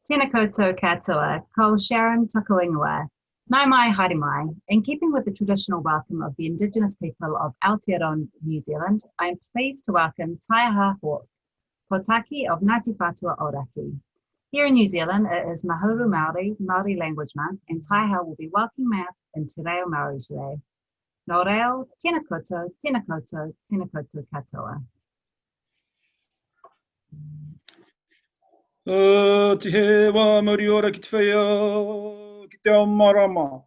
Tēnā koutou katoa, ko Sharon Tukuingawa. Nai mai haere mai. In keeping with the traditional welcome of the Indigenous people of Aotearoa New Zealand, I am pleased to welcome Taiaha Hawk, Potaki of Ngāti Whātua Ōraki. Here in New Zealand, it is Mahuru Māori, Māori Language Month, and Taiaha will be welcoming us in Te Reo Māori today. Nō reo, tēnā koutou, tēnā koutou, tēnā koutou katoa. Te he wā mauri ora ki te whaia, ki te ao marama.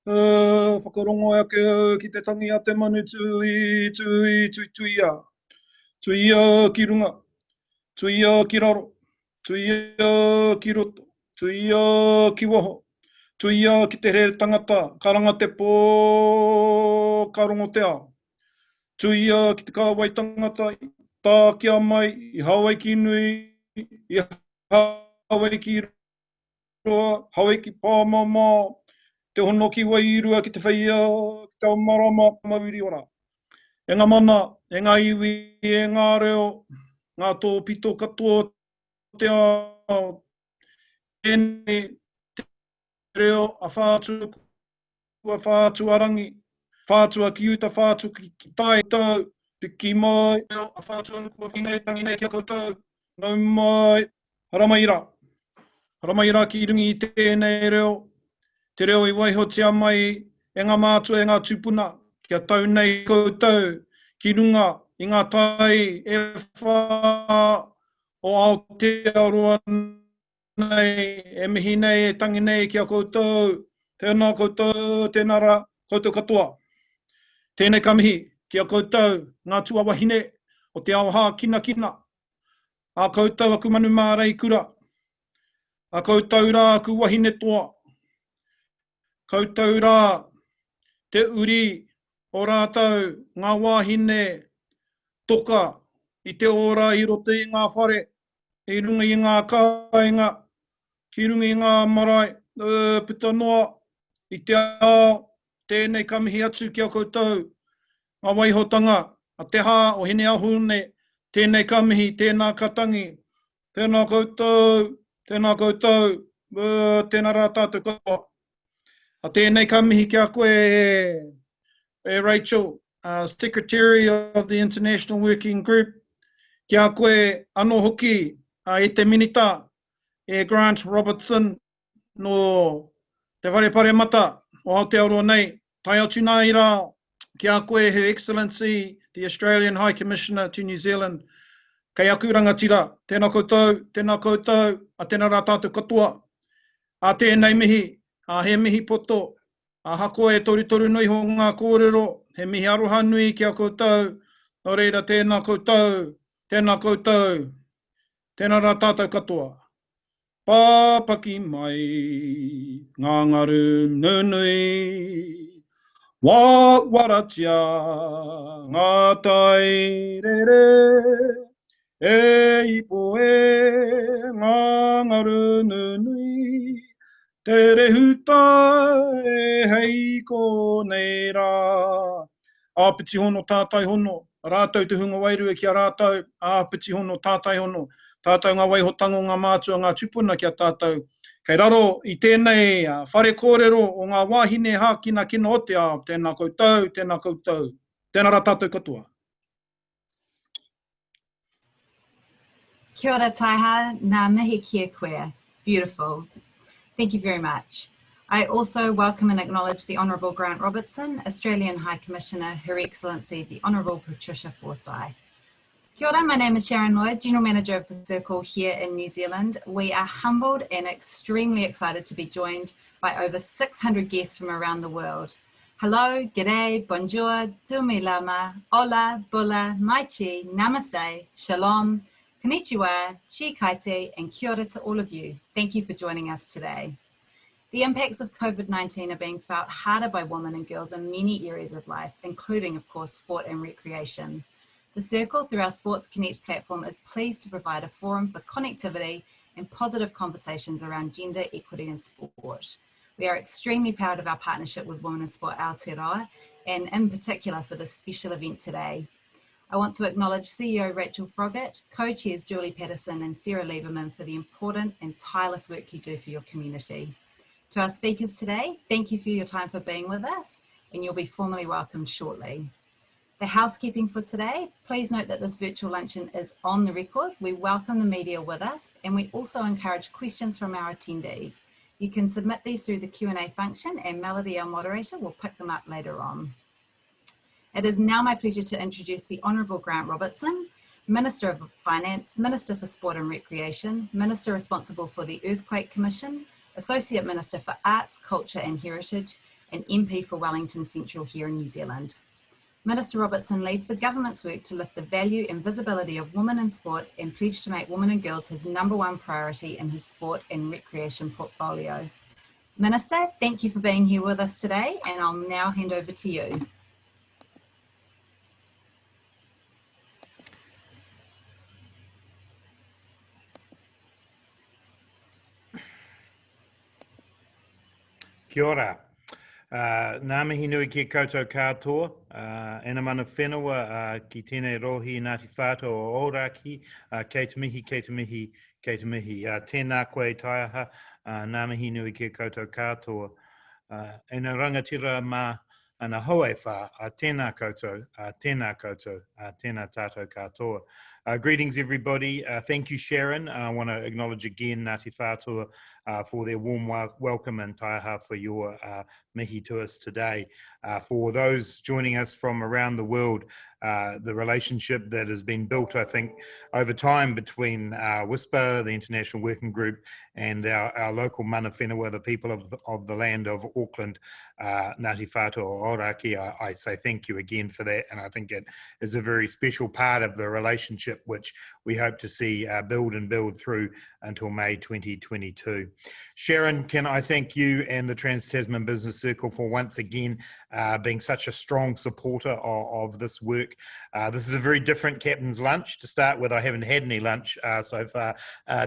Whakarongo ake ki te tangi a te manu tui a. Tui a ki runga, tui a ki raro, tui a ki roto, tui a ki waho, tui a ki te here tangata, karanga te pō, karongo te ao. Tui a ki te kāwai tangata, tā ki a mai, I Hawaii ki nui, I Hawaii ki roa, Hawaii ki pāmama, te hono ki wairua ki te whaia, ki te marama mawiri ora. E ngā mana, e ngā iwi, e ngā reo, ngā tō pito katoa te ao, tēnei te reo a whātua kua whātua rangi, whātua ki uta, whātua ki tai tau, piki mai, a whātua kua whinei tangi nei kia koutou, nau mai, haramaira. Haramaira ki rungi I tēnei reo, te reo I waihotia mai, e ngā mātua, e ngā tupuna, kia tau nei koutou, ki runga, I ngā tai, e whā, o Aotearoa nei, e mihi nei, e tangi nei kia koutou, tēnā koutou, tēnā rā, koutou katoa. Tēnei ka mihi, kia koutou, ngā tua wahine, o te aoha kina. A koutou aku manu mārei kura. A koutou rā aku wahine toa. Koutou rā te uri o rātou ngā wāhine toka I te ora I roto I ngā whare, I runga I ngā kāinga, ki runga I ngā marae, puta noa, I te ao, tēnei ka mihi atu kia koutou, ngā waihotanga, a te hā o hene ahune, tēnei ka mihi, tēnā katangi, tēnā koutou, tēnā rā tātou katoa. A tēnei ka mihi kia koe e Rachel, Secretariat of the International Working Group, kia koe anō hoki e te minita, e Grant Robertson no te wharepare mata o Aotearoa nei, tai atu nai rā, kia koe Her Excellency, the Australian High Commissioner to New Zealand, kei aku rangatira, tēnā koutou, a tēnā rā tātou katoa, a tēnei mihi, a he mihi poto, a hako e toritoru nui ho ngā kōrero, he mihi aroha nui kia koutou, no reira tēnā koutou, tēnā rā tātou katoa. Pāpaki mai, ngā ngaru nunui, waratia, ngā tai rere, e ipo e ngā ngaru nunui, te rehuta e heiko nei rā. Āpiti hono, tātai hono, rātou te hunga wairua ki a rātou, āpiti hono, tātai hono, tātou ngā waihotango, ngā mātua, ngā tupuna ki a tātou. Kei raro I tēnei whare kōrero o ngā wāhine hākina kina o te ao, tēnā koutou, tēnā rā tātou katoa. Kia ora Taiha, ngā mihi kia koe. Beautiful. Thank you very much. I also welcome and acknowledge the Honourable Grant Robertson, Australian High Commissioner, Her Excellency, the Honourable Patricia Forsyth. Kia ora, my name is Sharon Lloyd, General Manager of the Circle here in New Zealand. We are humbled and extremely excited to be joined by over 600 guests from around the world. Hello, g'day, bonjour, tumi lama, hola, bula, mai chi, namaste, shalom, konnichiwa, chi kaite, and kia ora to all of you. Thank you for joining us today. The impacts of COVID-19 are being felt harder by women and girls in many areas of life, including, of course, sport and recreation. The Circle, through our SportsConnect platform, is pleased to provide a forum for connectivity and positive conversations around gender equity in sport. We are extremely proud of our partnership with Women in Sport Aotearoa, and in particular for this special event today. I want to acknowledge CEO Rachel Froggatt, co-chairs Julie Patterson and Sarah Lieberman for the important and tireless work you do for your community. To our speakers today, thank you for your time for being with us, and you'll be formally welcomed shortly. The housekeeping for today, please note that this virtual luncheon is on the record. We welcome the media with us, and we also encourage questions from our attendees. You can submit these through the Q&A function, and Melodie, our moderator, will pick them up later on. It is now my pleasure to introduce the Honourable Grant Robertson, Minister of Finance, Minister for Sport and Recreation, Minister responsible for the Earthquake Commission, Associate Minister for Arts, Culture and Heritage, and MP for Wellington Central here in New Zealand. Minister Robertson leads the government's work to lift the value and visibility of women in sport and pledged to make women and girls his #1 priority in his sport and recreation portfolio. Minister, thank you for being here with us today, and I'll now hand over to you. Kia ora. Nā mihi nui ki koutou katoa, ena mana whenua ki tēnei rohi Ngāti Whātua o Ōrāki, kei te mihi, kei te mihi, kei te mihi. Tēnā koe taiaha, nā mihi nui ki koutou katoa. Ena rangatira mā ana hoe whā, tēnā koutou, tēnā koutou, tēnā tātou katoa. Greetings, everybody. Thank you, Sharon. I want to acknowledge again Ngāti Whātua for their warm welcome, and taiaha for your mihi to us today. For those joining us from around the world, the relationship that has been built, I think, over time between WISPA, the International Working Group, and our local mana whenua, the people of the land of Auckland, Ngāti Whātua o Ōrāki. I say thank you again for that, and I think it is a very special part of the relationship which we hope to see build and build through until May 2022. Sharon, can I thank you and the Trans-Tasman Business Circle for once again being such a strong supporter of this work. This is a very different captain's lunch. To start with, I haven't had any lunch so far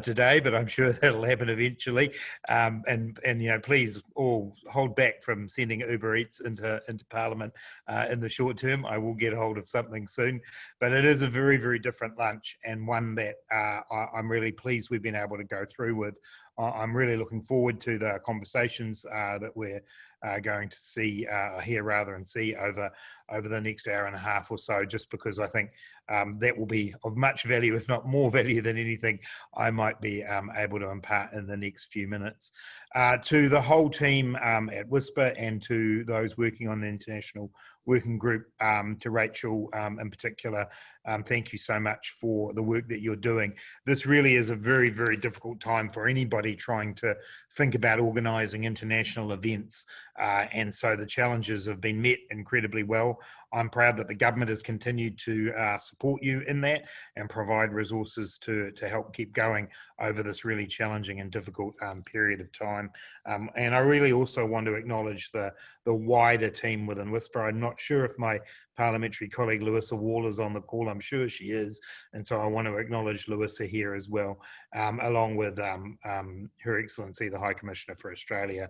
today, but I'm sure that'll happen eventually. And you know, please all hold back from sending Uber Eats into Parliament in the short term. I will get a hold of something soon, but it is a very, very different lunch, and one that I'm really pleased we've been able to go through with. I'm really looking forward to the conversations that we're going to see, hear rather, and see over the next hour and a half or so, just because I think that will be of much value, if not more value than anything I might be able to impart in the next few minutes. To the whole team at WISPA and to those working on the International Working Group, to Rachel in particular, thank you so much for the work that you're doing. This really is a very, very difficult time for anybody trying to think about organising international events, and so the challenges have been met incredibly well. I'm proud that the government has continued to support you in that and provide resources to help keep going over this really challenging and difficult period of time. And I really also want to acknowledge the wider team within WISPA. I'm not sure if my parliamentary colleague Louisa Wall is on the call. I'm sure she is, and so I want to acknowledge Louisa here as well, along with Her Excellency the High Commissioner for Australia,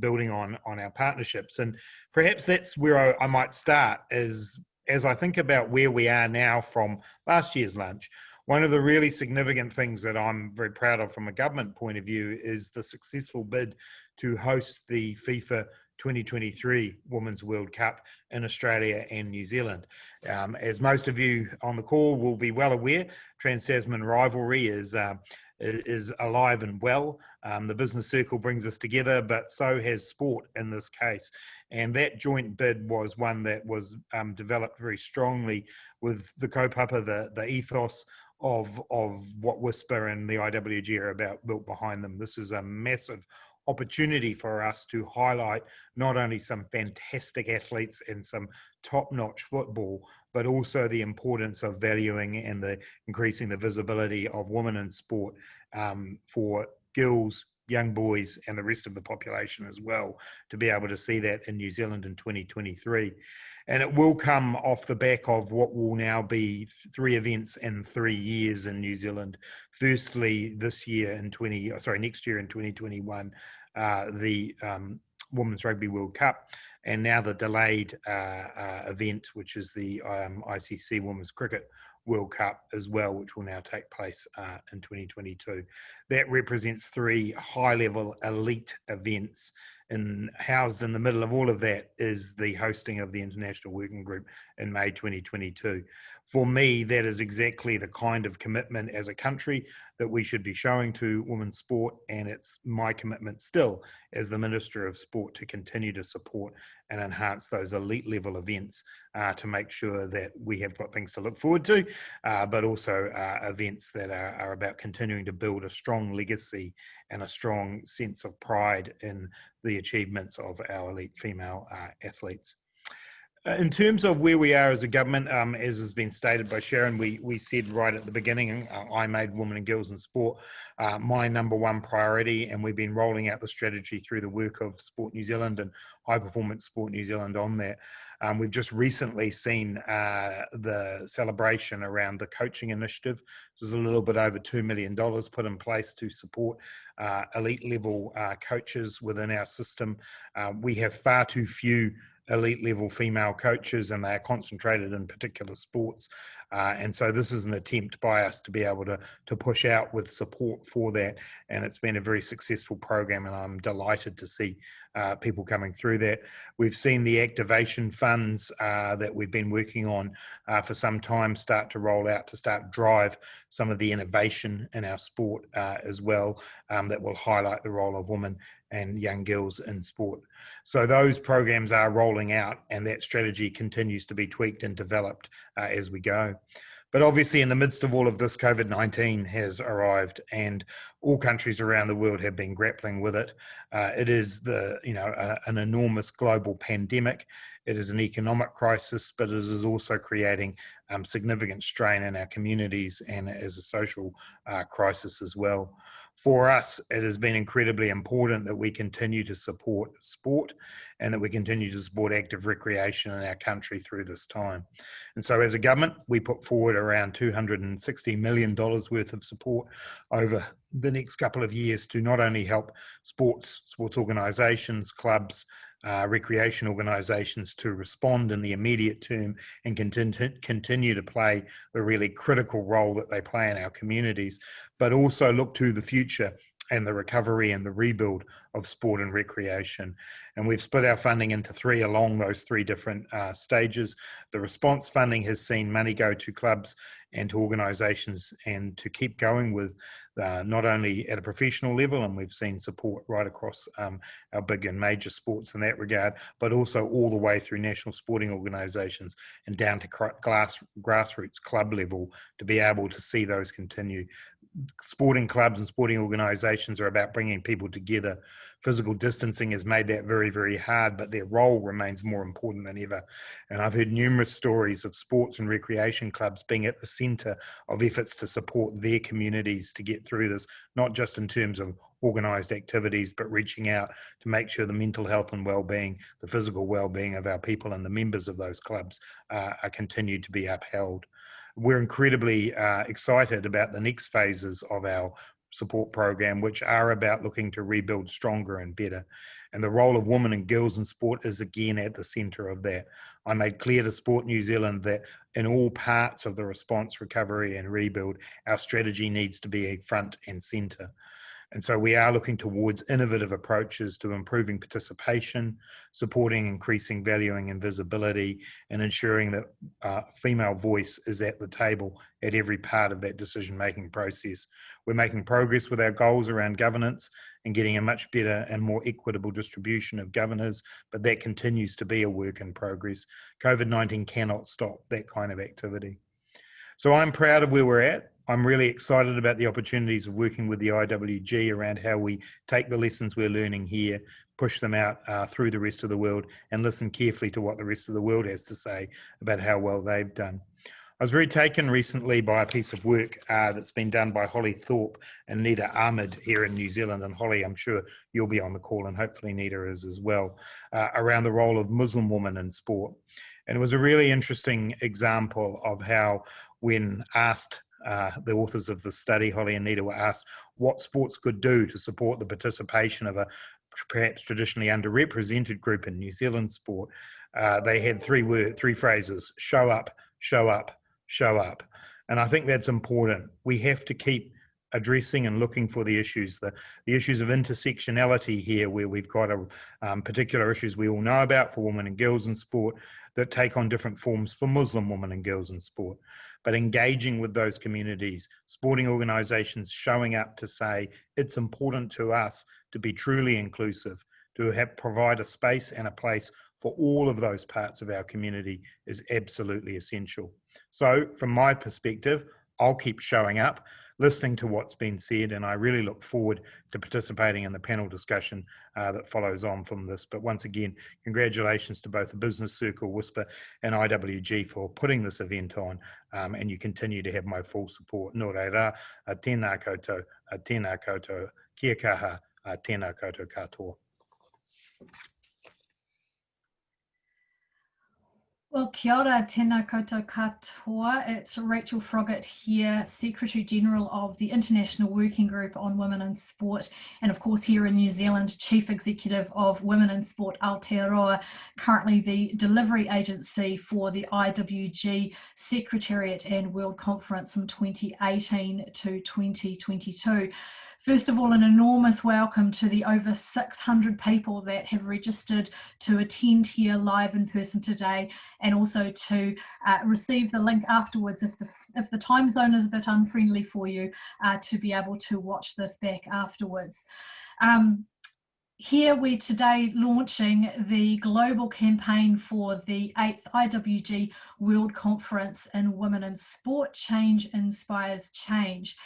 building on our partnerships. And perhaps that's where I might start, is as I think about where we are now from last year's lunch. One of the really significant things that I'm very proud of from a government point of view is the successful bid to host the FIFA 2023 Women's World Cup in Australia and New Zealand. As most of you on the call will be well aware, Trans-Tasman rivalry is alive and well. The business circle brings us together, but so has sport in this case. And that joint bid was one that was developed very strongly with the kaupapa, the ethos of what WISPA and the IWG are about built behind them. This is a massive opportunity for us to highlight not only some fantastic athletes and some top-notch football, but also the importance of valuing and increasing the visibility of women in sport for girls, young boys, and the rest of the population as well, to be able to see that in New Zealand in 2023. And it will come off the back of what will now be 3 events in 3 years in New Zealand. Firstly, next year in 2021, the Women's Rugby World Cup, and now the delayed event, which is the ICC Women's Cricket World Cup as well, which will now take place in 2022. That represents 3 high-level elite events, and housed in the middle of all of that is the hosting of the International Working Group in May 2022. For me, that is exactly the kind of commitment as a country that we should be showing to women's sport, and it's my commitment still as the Minister of Sport to continue to support and enhance those elite level events to make sure that we have got things to look forward to, but also events that are about continuing to build a strong legacy and a strong sense of pride in the achievements of our elite female athletes. In terms of where we are as a government, as has been stated by Sharon, we said right at the beginning, I made women and girls in sport my #1 priority, and we've been rolling out the strategy through the work of Sport New Zealand and High Performance Sport New Zealand on that. We've just recently seen the celebration around the coaching initiative. There's a little bit over $2 million put in place to support elite level coaches within our system. We have far too few elite level female coaches, and they are concentrated in particular sports. And so this is an attempt by us to be able to push out with support for that. And it's been a very successful program, and I'm delighted to see people coming through that. We've seen the activation funds that we've been working on for some time start to roll out to start drive some of the innovation in our sport as well, that will highlight the role of women and young girls in sport. So those programs are rolling out, and that strategy continues to be tweaked and developed as we go. But obviously in the midst of all of this, COVID-19 has arrived, and all countries around the world have been grappling with it. It is an enormous global pandemic. It is an economic crisis, but it is also creating significant strain in our communities and as a social crisis as well. For us, it has been incredibly important that we continue to support sport and that we continue to support active recreation in our country through this time. And so as a government, we put forward around $260 million worth of support over the next couple of years to not only help sports organisations, clubs, recreation organisations to respond in the immediate term and continue to play the really critical role that they play in our communities, but also look to the future and the recovery and the rebuild of sport and recreation. And we've split our funding into 3 along those 3 different stages. The response funding has seen money go to clubs and to organisations and to keep going with not only at a professional level, and we've seen support right across our big and major sports in that regard, but also all the way through national sporting organisations and down to grassroots club level to be able to see those continue. Sporting clubs and sporting organisations are about bringing people together. Physical distancing has made that very, very hard, but their role remains more important than ever. And I've heard numerous stories of sports and recreation clubs being at the centre of efforts to support their communities to get through this, not just in terms of organised activities, but reaching out to make sure the mental health and well-being, the physical well-being of our people and the members of those clubs are continued to be upheld. We're incredibly excited about the next phases of our support program, which are about looking to rebuild stronger and better. And the role of women and girls in sport is again at the centre of that. I made clear to Sport New Zealand that in all parts of the response, recovery and rebuild, our strategy needs to be front and centre. And so we are looking towards innovative approaches to improving participation, supporting increasing valuing and visibility, and ensuring that female voice is at the table at every part of that decision-making process. We're making progress with our goals around governance and getting a much better and more equitable distribution of governors, but that continues to be a work in progress. COVID-19 cannot stop that kind of activity. So I'm proud of where we're at. I'm really excited about the opportunities of working with the IWG around how we take the lessons we're learning here, push them out through the rest of the world, and listen carefully to what the rest of the world has to say about how well they've done. I was very taken recently by a piece of work that's been done by Holly Thorpe and Nita Ahmed here in New Zealand. And Holly, I'm sure you'll be on the call, and hopefully Nita is as well, around the role of Muslim women in sport. And it was a really interesting example of how, when asked, the authors of the study, Holly and Nita, were asked what sports could do to support the participation of a perhaps traditionally underrepresented group in New Zealand sport, they had three phrases: show up, show up, show up. And I think that's important. We have to keep addressing and looking for the issues of intersectionality here, where we've got particular issues we all know about for women and girls in sport that take on different forms for Muslim women and girls in sport. But engaging with those communities, sporting organisations showing up to say it's important to us to be truly inclusive, to provide a space and a place for all of those parts of our community is absolutely essential. So from my perspective, I'll keep showing up, listening to what's been said, and I really look forward to participating in the panel discussion that follows on from this. But once again, congratulations to both the Business Circle, Whisper and IWG for putting this event on, and you continue to have my full support. Nō reira, tēnā koutou, kia kaha, tēnā koutou katoa. Well, kia ora, tēnā koutou katoa. It's Rachel Froggatt here, Secretary General of the International Working Group on Women in Sport, and of course here in New Zealand, Chief Executive of Women in Sport Aotearoa, currently the delivery agency for the IWG Secretariat and World Conference from 2018 to 2022. First of all, an enormous welcome to the over 600 people that have registered to attend here live in person today, and also to receive the link afterwards if the time zone is a bit unfriendly for you, to be able to watch this back afterwards. Here we're today launching the global campaign for the 8th IWG World Conference in Women in Sport, Change Inspires Change.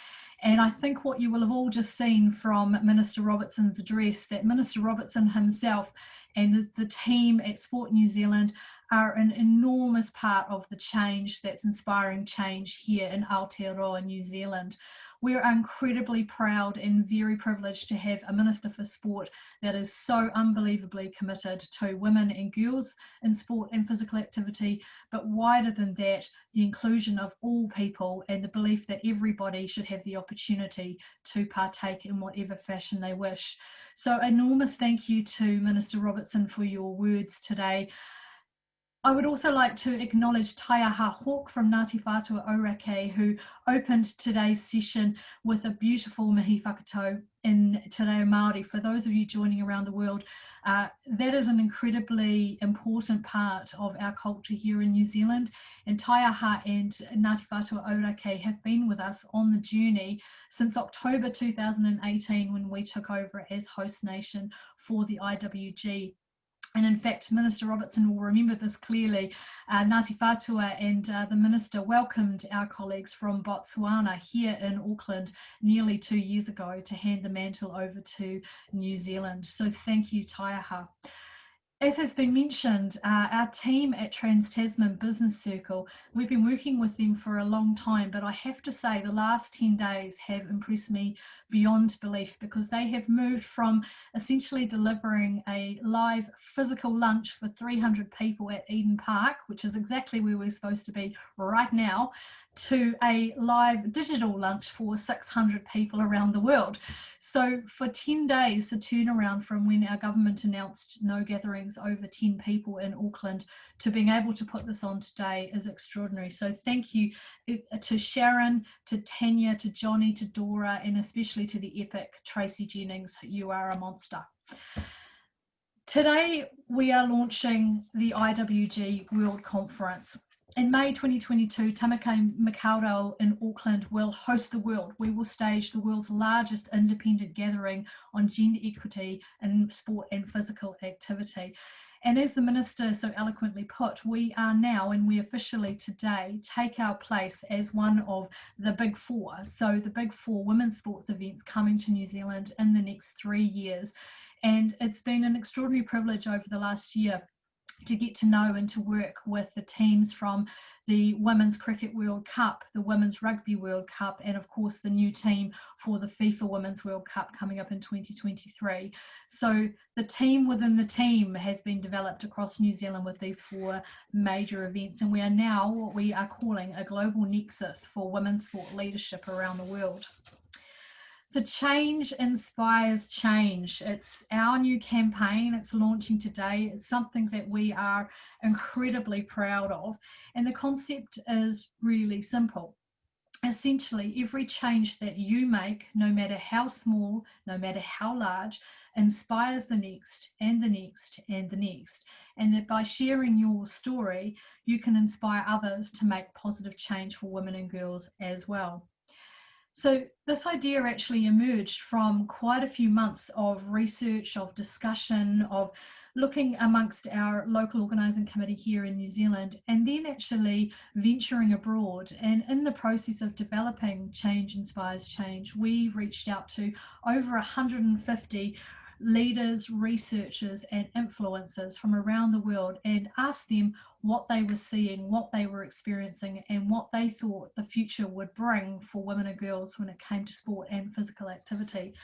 And I think what you will have all just seen from Minister Robertson's address, that Minister Robertson himself and the team at Sport New Zealand are an enormous part of the change that's inspiring change here in Aotearoa, New Zealand. We're incredibly proud and very privileged to have a Minister for Sport that is so unbelievably committed to women and girls in sport and physical activity, but wider than that, the inclusion of all people and the belief that everybody should have the opportunity to partake in whatever fashion they wish. So enormous thank you to Minister Robertson for your words today. I would also like to acknowledge Taiaha Hawk from Ngāti Whātua Ōrākei, who opened today's session with a beautiful mihi whakatau in Te Reo Māori. For those of you joining around the world, that is an incredibly important part of our culture here in New Zealand. And Taiaha and Ngāti Whātua Ōrākei have been with us on the journey since October 2018, when we took over as host nation for the IWG. And in fact, Minister Robertson will remember this clearly. Ngāti Whātua and the Minister welcomed our colleagues from Botswana here in Auckland nearly 2 years ago to hand the mantle over to New Zealand. So thank you, Taiaha. As has been mentioned, our team at Trans-Tasman Business Circle, we've been working with them for a long time, but I have to say the last 10 days have impressed me beyond belief, because they have moved from essentially delivering a live physical lunch for 300 people at Eden Park, which is exactly where we're supposed to be right now, to a live digital lunch for 600 people around the world. So for 10 days, the turnaround from when our government announced no gatherings over 10 people in Auckland to being able to put this on today is extraordinary. So thank you to Sharon, to Tanya, to Johnny, to Dora, and especially to the epic Tracy Jennings. You are a monster. Today, we are launching the IWG World Conference. In May 2022, Tamaki Makaurau in Auckland will host the world. We will stage the world's largest independent gathering on gender equity in sport and physical activity. And as the Minister so eloquently put, we are now, and we officially today, take our place as one of the big four. So the big four women's sports events coming to New Zealand in the next 3 years. And it's been an extraordinary privilege over the last year to get to know and to work with the teams from the Women's Cricket World Cup, the Women's Rugby World Cup, and of course the new team for the FIFA Women's World Cup coming up in 2023. So the team within the team has been developed across New Zealand with these four major events, and we are now what we are calling a global nexus for women's sport leadership around the world. So change inspires change. It's our new campaign. It's launching today. It's something that we are incredibly proud of. And the concept is really simple. Essentially, every change that you make, no matter how small, no matter how large, inspires the next and the next and the next. And that by sharing your story, you can inspire others to make positive change for women and girls as well. So this idea actually emerged from quite a few months of research, of discussion, of looking amongst our local organising committee here in New Zealand, and then actually venturing abroad. And in the process of developing Change Inspires Change, we reached out to over 150 leaders, researchers and influencers from around the world and asked them what they were seeing, what they were experiencing, and what they thought the future would bring for women and girls when it came to sport and physical activity.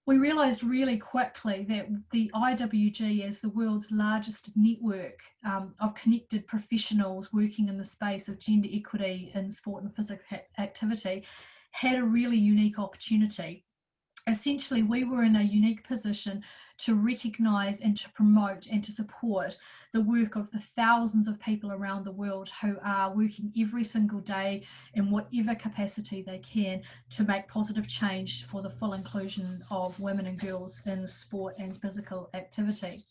We realised really quickly that the IWG, as the world's largest network of connected professionals working in the space of gender equity in sport and physical activity, had a really unique opportunity. Essentially, we were in a unique position to recognise and to promote and to support the work of the thousands of people around the world who are working every single day in whatever capacity they can to make positive change for the full inclusion of women and girls in sport and physical activity.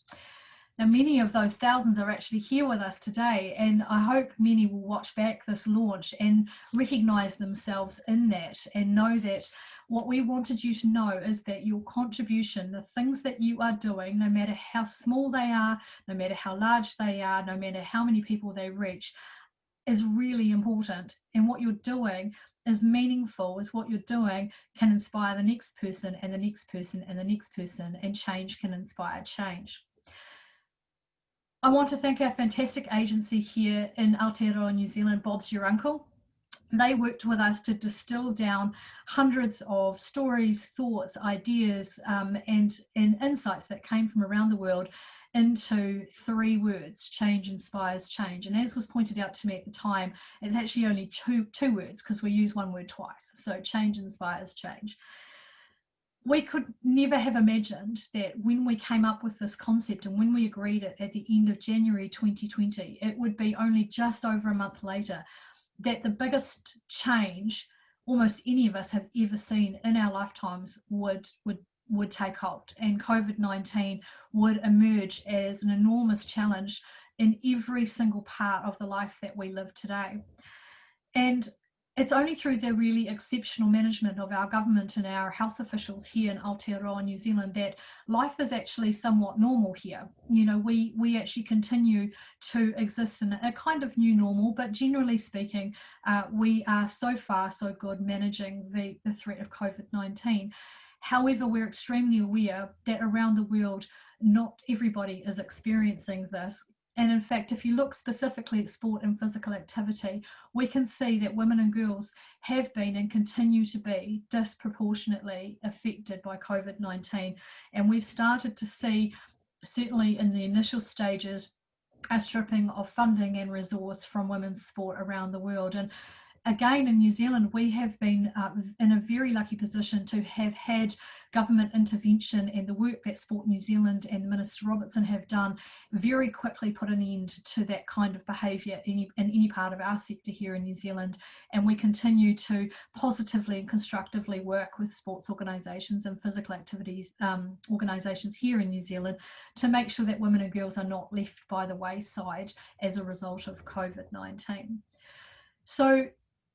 Now, many of those thousands are actually here with us today, and I hope many will watch back this launch and recognise themselves in that and know that what we wanted you to know is that your contribution, the things that you are doing, no matter how small they are, no matter how large they are, no matter how many people they reach, is really important. And what you're doing is meaningful, is what you're doing can inspire the next person and the next person and the next person, and change can inspire change. I want to thank our fantastic agency here in Aotearoa New Zealand, Bob's Your Uncle. They worked with us to distill down hundreds of stories, thoughts, ideas, and insights that came from around the world into 3 words: change inspires change. And as was pointed out to me at the time, it's actually only two words because we use one word twice. So change inspires change. We could never have imagined that when we came up with this concept and when we agreed it at the end of January 2020, it would be only just over a month later that the biggest change almost any of us have ever seen in our lifetimes would take hold, and COVID-19 would emerge as an enormous challenge in every single part of the life that we live today. And it's only through the really exceptional management of our government and our health officials here in Aotearoa New Zealand that life is actually somewhat normal here. You know, we actually continue to exist in a kind of new normal, but generally speaking, we are so far so good managing the threat of COVID-19. However, we're extremely aware that around the world, not everybody is experiencing this. And in fact, if you look specifically at sport and physical activity, we can see that women and girls have been and continue to be disproportionately affected by COVID-19. And we've started to see, certainly in the initial stages, a stripping of funding and resource from women's sport around the world. And again, in New Zealand, we have been in a very lucky position to have had government intervention, and the work that Sport New Zealand and Minister Robertson have done very quickly put an end to that kind of behaviour in any part of our sector here in New Zealand. And we continue to positively and constructively work with sports organisations and physical activities organisations here in New Zealand to make sure that women and girls are not left by the wayside as a result of COVID-19. So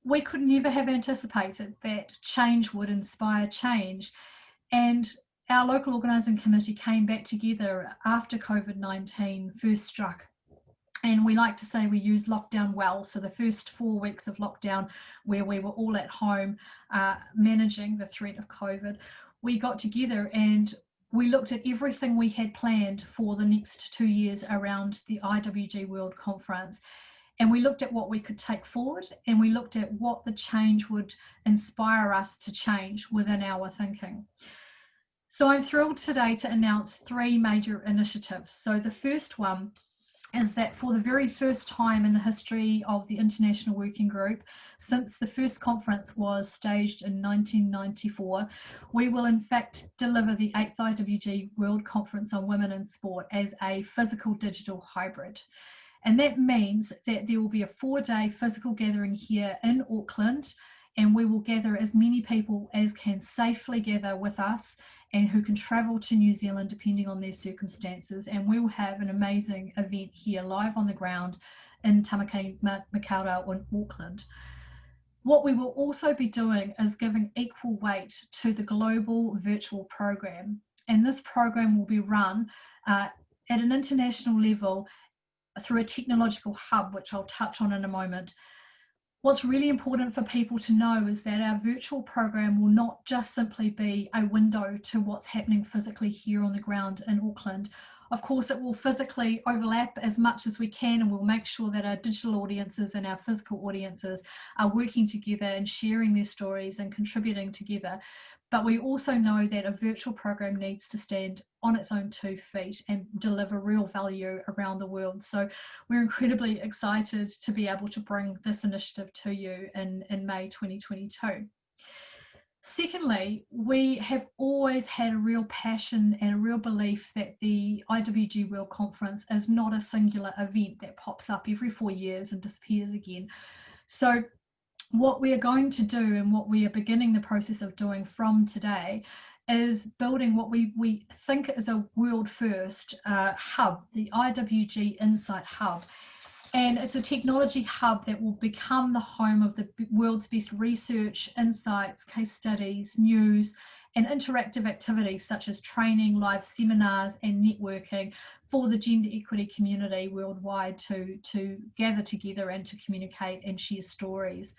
we could never have anticipated that change would inspire change. And our local organising committee came back together after COVID-19 first struck. And we like to say we used lockdown well. So the first 4 weeks of lockdown, where we were all at home managing the threat of COVID, we got together and we looked at everything we had planned for the next 2 years around the IWG World Conference. And we looked at what we could take forward, and we looked at what the change would inspire us to change within our thinking. So I'm thrilled today to announce 3 major initiatives. So the first one is that for the very first time in the history of the International Working Group, since the first conference was staged in 1994, we will in fact deliver the 8th IWG World Conference on Women in Sport as a physical digital hybrid. And that means that there will be a 4-day physical gathering here in Auckland, and we will gather as many people as can safely gather with us and who can travel to New Zealand depending on their circumstances. And we will have an amazing event here live on the ground in Tamaki Makaurau in Auckland. What we will also be doing is giving equal weight to the global virtual program. And this program will be run at an international level through a technological hub, which I'll touch on in a moment. What's really important for people to know is that our virtual program will not just simply be a window to what's happening physically here on the ground in Auckland. Of course, it will physically overlap as much as we can, and we'll make sure that our digital audiences and our physical audiences are working together and sharing their stories and contributing together. But we also know that a virtual program needs to stand on its own 2 feet and deliver real value around the world. So we're incredibly excited to be able to bring this initiative to you in May 2022. Secondly, we have always had a real passion and a real belief that the IWG World Conference is not a singular event that pops up every 4 years and disappears again. So what we are going to do, and what we are beginning the process of doing from today, is building what we think is a world first hub, the IWG Insight Hub. And it's a technology hub that will become the home of the world's best research, insights, case studies, news, and interactive activities such as training, live seminars, and networking for the gender equity community worldwide to gather together and to communicate and share stories.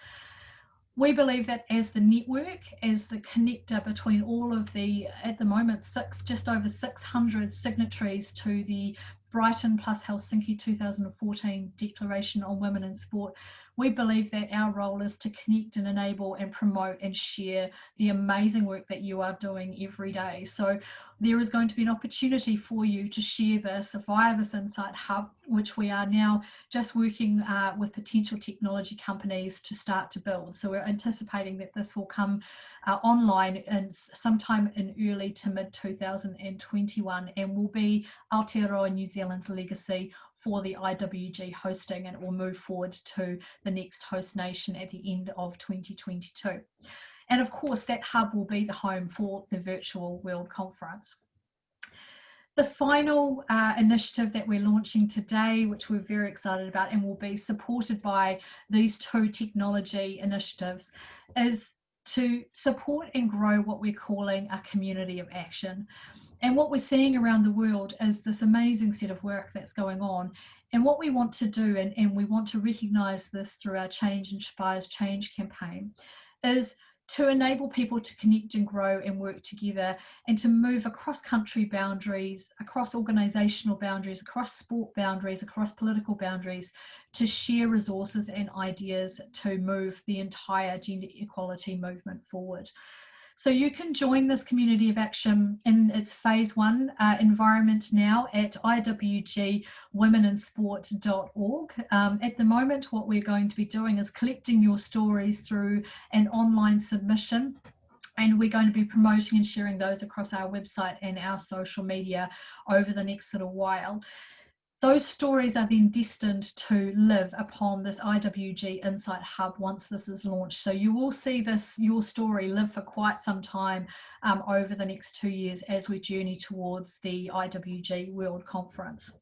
We believe that as the network, as the connector between all of the, at the moment, just over 600 signatories to the Brighton plus Helsinki 2014 Declaration on Women in Sport, we believe that our role is to connect and enable and promote and share the amazing work that you are doing every day. So there is going to be an opportunity for you to share this via this Insight Hub, which we are now just working with potential technology companies to start to build. So we're anticipating that this will come online in sometime in early to mid 2021, and will be Aotearoa New Zealand's legacy for the IWG hosting, and it will move forward to the next host nation at the end of 2022. And of course, that hub will be the home for the virtual World Conference. The final initiative that we're launching today, which we're very excited about and will be supported by these 2 technology initiatives, is to support and grow what we're calling a community of action. And what we're seeing around the world is this amazing set of work that's going on. And what we want to do, and we want to recognise this through our Change Inspires Change campaign, is to enable people to connect and grow and work together, and to move across country boundaries, across organisational boundaries, across sport boundaries, across political boundaries, to share resources and ideas to move the entire gender equality movement forward. So you can join this community of action in its phase 1 environment now at iwgwomeninsport.org. At the moment, what we're going to be doing is collecting your stories through an online submission, and we're going to be promoting and sharing those across our website and our social media over the next little while. Those stories are then destined to live upon this IWG Insight Hub once this is launched. So you will see your story live for quite some time over the next 2 years as we journey towards the IWG World Conference.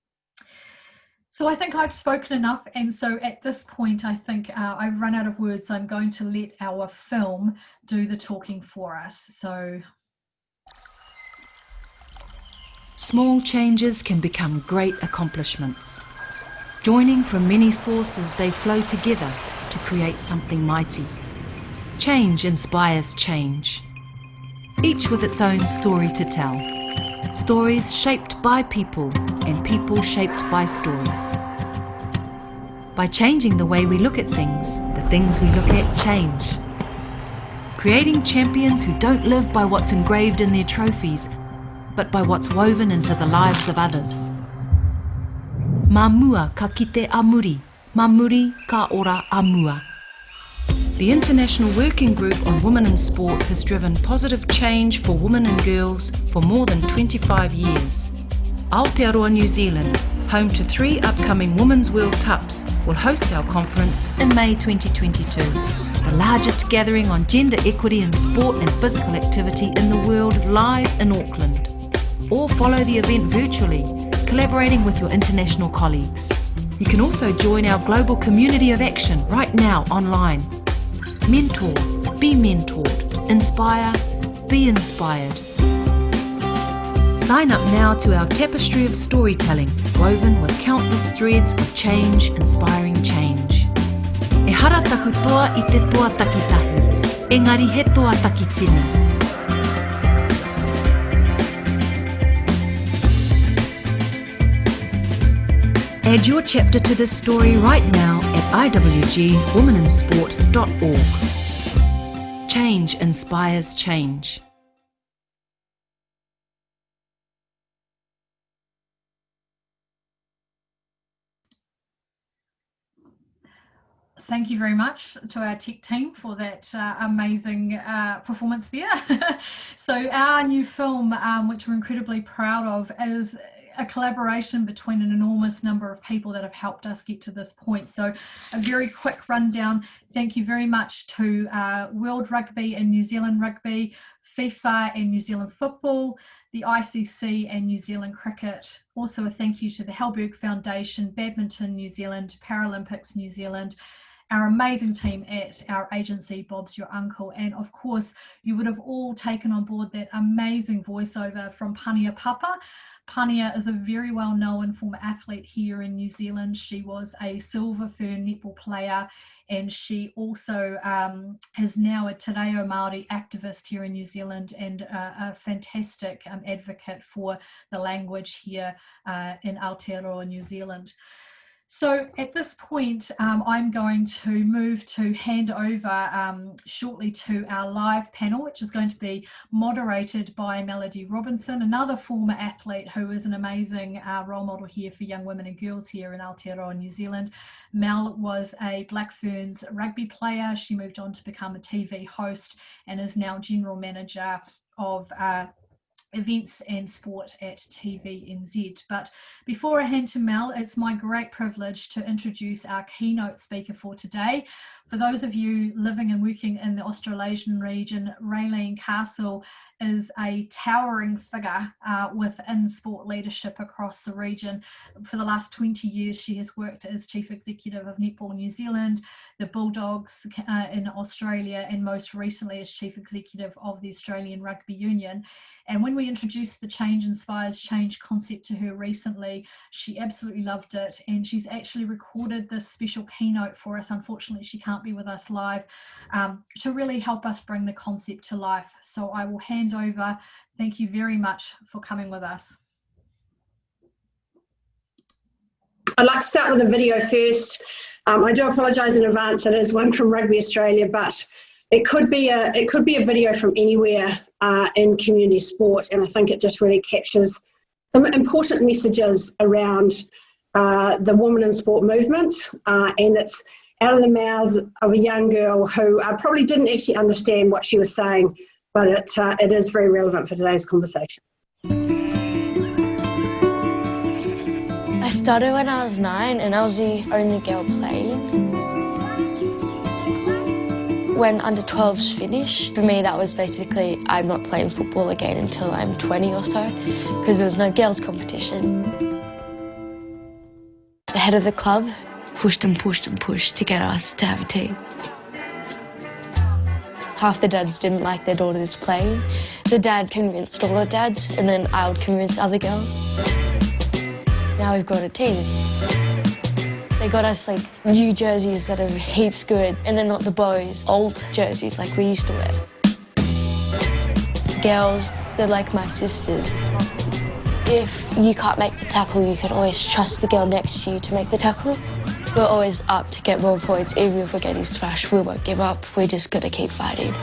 So I think I've spoken enough, and so at this point I think I've run out of words, so I'm going to let our film do the talking for us. So. Small changes can become great accomplishments. Joining from many sources, they flow together to create something mighty. Change inspires change, each with its own story to tell. Stories shaped by people, and people shaped by stories. By changing the way we look at things, the things we look at change. Creating champions who don't live by what's engraved in their trophies, but by what's woven into the lives of others. Ma mua ka kite a muri, ma muri ka ora a mua. The International Working Group on Women in Sport has driven positive change for women and girls for more than 25 years. Aotearoa New Zealand, home to 3 upcoming Women's World Cups, will host our conference in May 2022, the largest gathering on gender equity in sport and physical activity in the world, live in Auckland. Or follow the event virtually, collaborating with your international colleagues. You can also join our global community of action right now online. Mentor, be mentored, inspire, be inspired. Sign up now to our tapestry of storytelling, woven with countless threads of change, inspiring change. E hara taku toa I te toa takitahi, engari he toa takitini. Add your chapter to this story right now at IWGWomeninSport.org. Change inspires change. Thank you very much to our tech team for that amazing performance there. So our new film, which we're incredibly proud of, is a collaboration between an enormous number of people that have helped us get to this point. So a very quick rundown. Thank you very much to World Rugby and New Zealand Rugby, FIFA and New Zealand Football, the ICC and New Zealand Cricket. Also a thank you to the Halberg Foundation, Badminton New Zealand, Paralympics New Zealand, our amazing team at our agency, Bob's Your Uncle. And of course, you would have all taken on board that amazing voiceover from Pania Papa. Pania is a very well-known former athlete here in New Zealand. She was a silver fern netball player, and she also is now a Te Reo Māori activist here in New Zealand and a fantastic advocate for the language here in Aotearoa, New Zealand. So at this point, I'm going to move to hand over shortly to our live panel, which is going to be moderated by Melodie Robinson, another former athlete who is an amazing role model here for young women and girls here in Aotearoa, New Zealand. Mel was a Black Ferns rugby player. She moved on to become a TV host and is now general manager of events and sport at TVNZ. But before I hand to Mel, it's my great privilege to introduce our keynote speaker for today. For those of you living and working in the Australasian region, Raelene Castle is a towering figure within sport leadership across the region. For the last 20 years, she has worked as Chief Executive of Netball New Zealand, the Bulldogs in Australia, and most recently as Chief Executive of the Australian Rugby Union. And when we introduced the Change Inspires Change concept to her recently, she absolutely loved it. And she's actually recorded this special keynote for us. Unfortunately, she can't be with us live to really help us bring the concept to life. So I will hand over. Thank you very much for coming with us. I'd like to start with a video first. I do apologise in advance. It is one from Rugby Australia, but it could be a video from anywhere in community sport, and I think it just really captures some important messages around the woman in sport movement, and it's out of the mouth of a young girl who probably didn't actually understand what she was saying, but it is very relevant for today's conversation. I started when I was 9 and I was the only girl playing. When under 12s finished, for me that was basically I'm not playing football again until I'm 20 or so, because there was no girls competition. The head of the club pushed and pushed and pushed to get us to have a team. Half the dads didn't like their daughters playing, so Dad convinced all the dads, and then I would convince other girls. Now we've got a team. They got us like new jerseys that are heaps good, and they're not the boys' old jerseys like we used to wear. Girls, they're like my sisters. If you can't make the tackle, you can always trust the girl next to you to make the tackle. We're always up to get more points. Even if we're getting smashed, we won't give up. We're just going to keep fighting.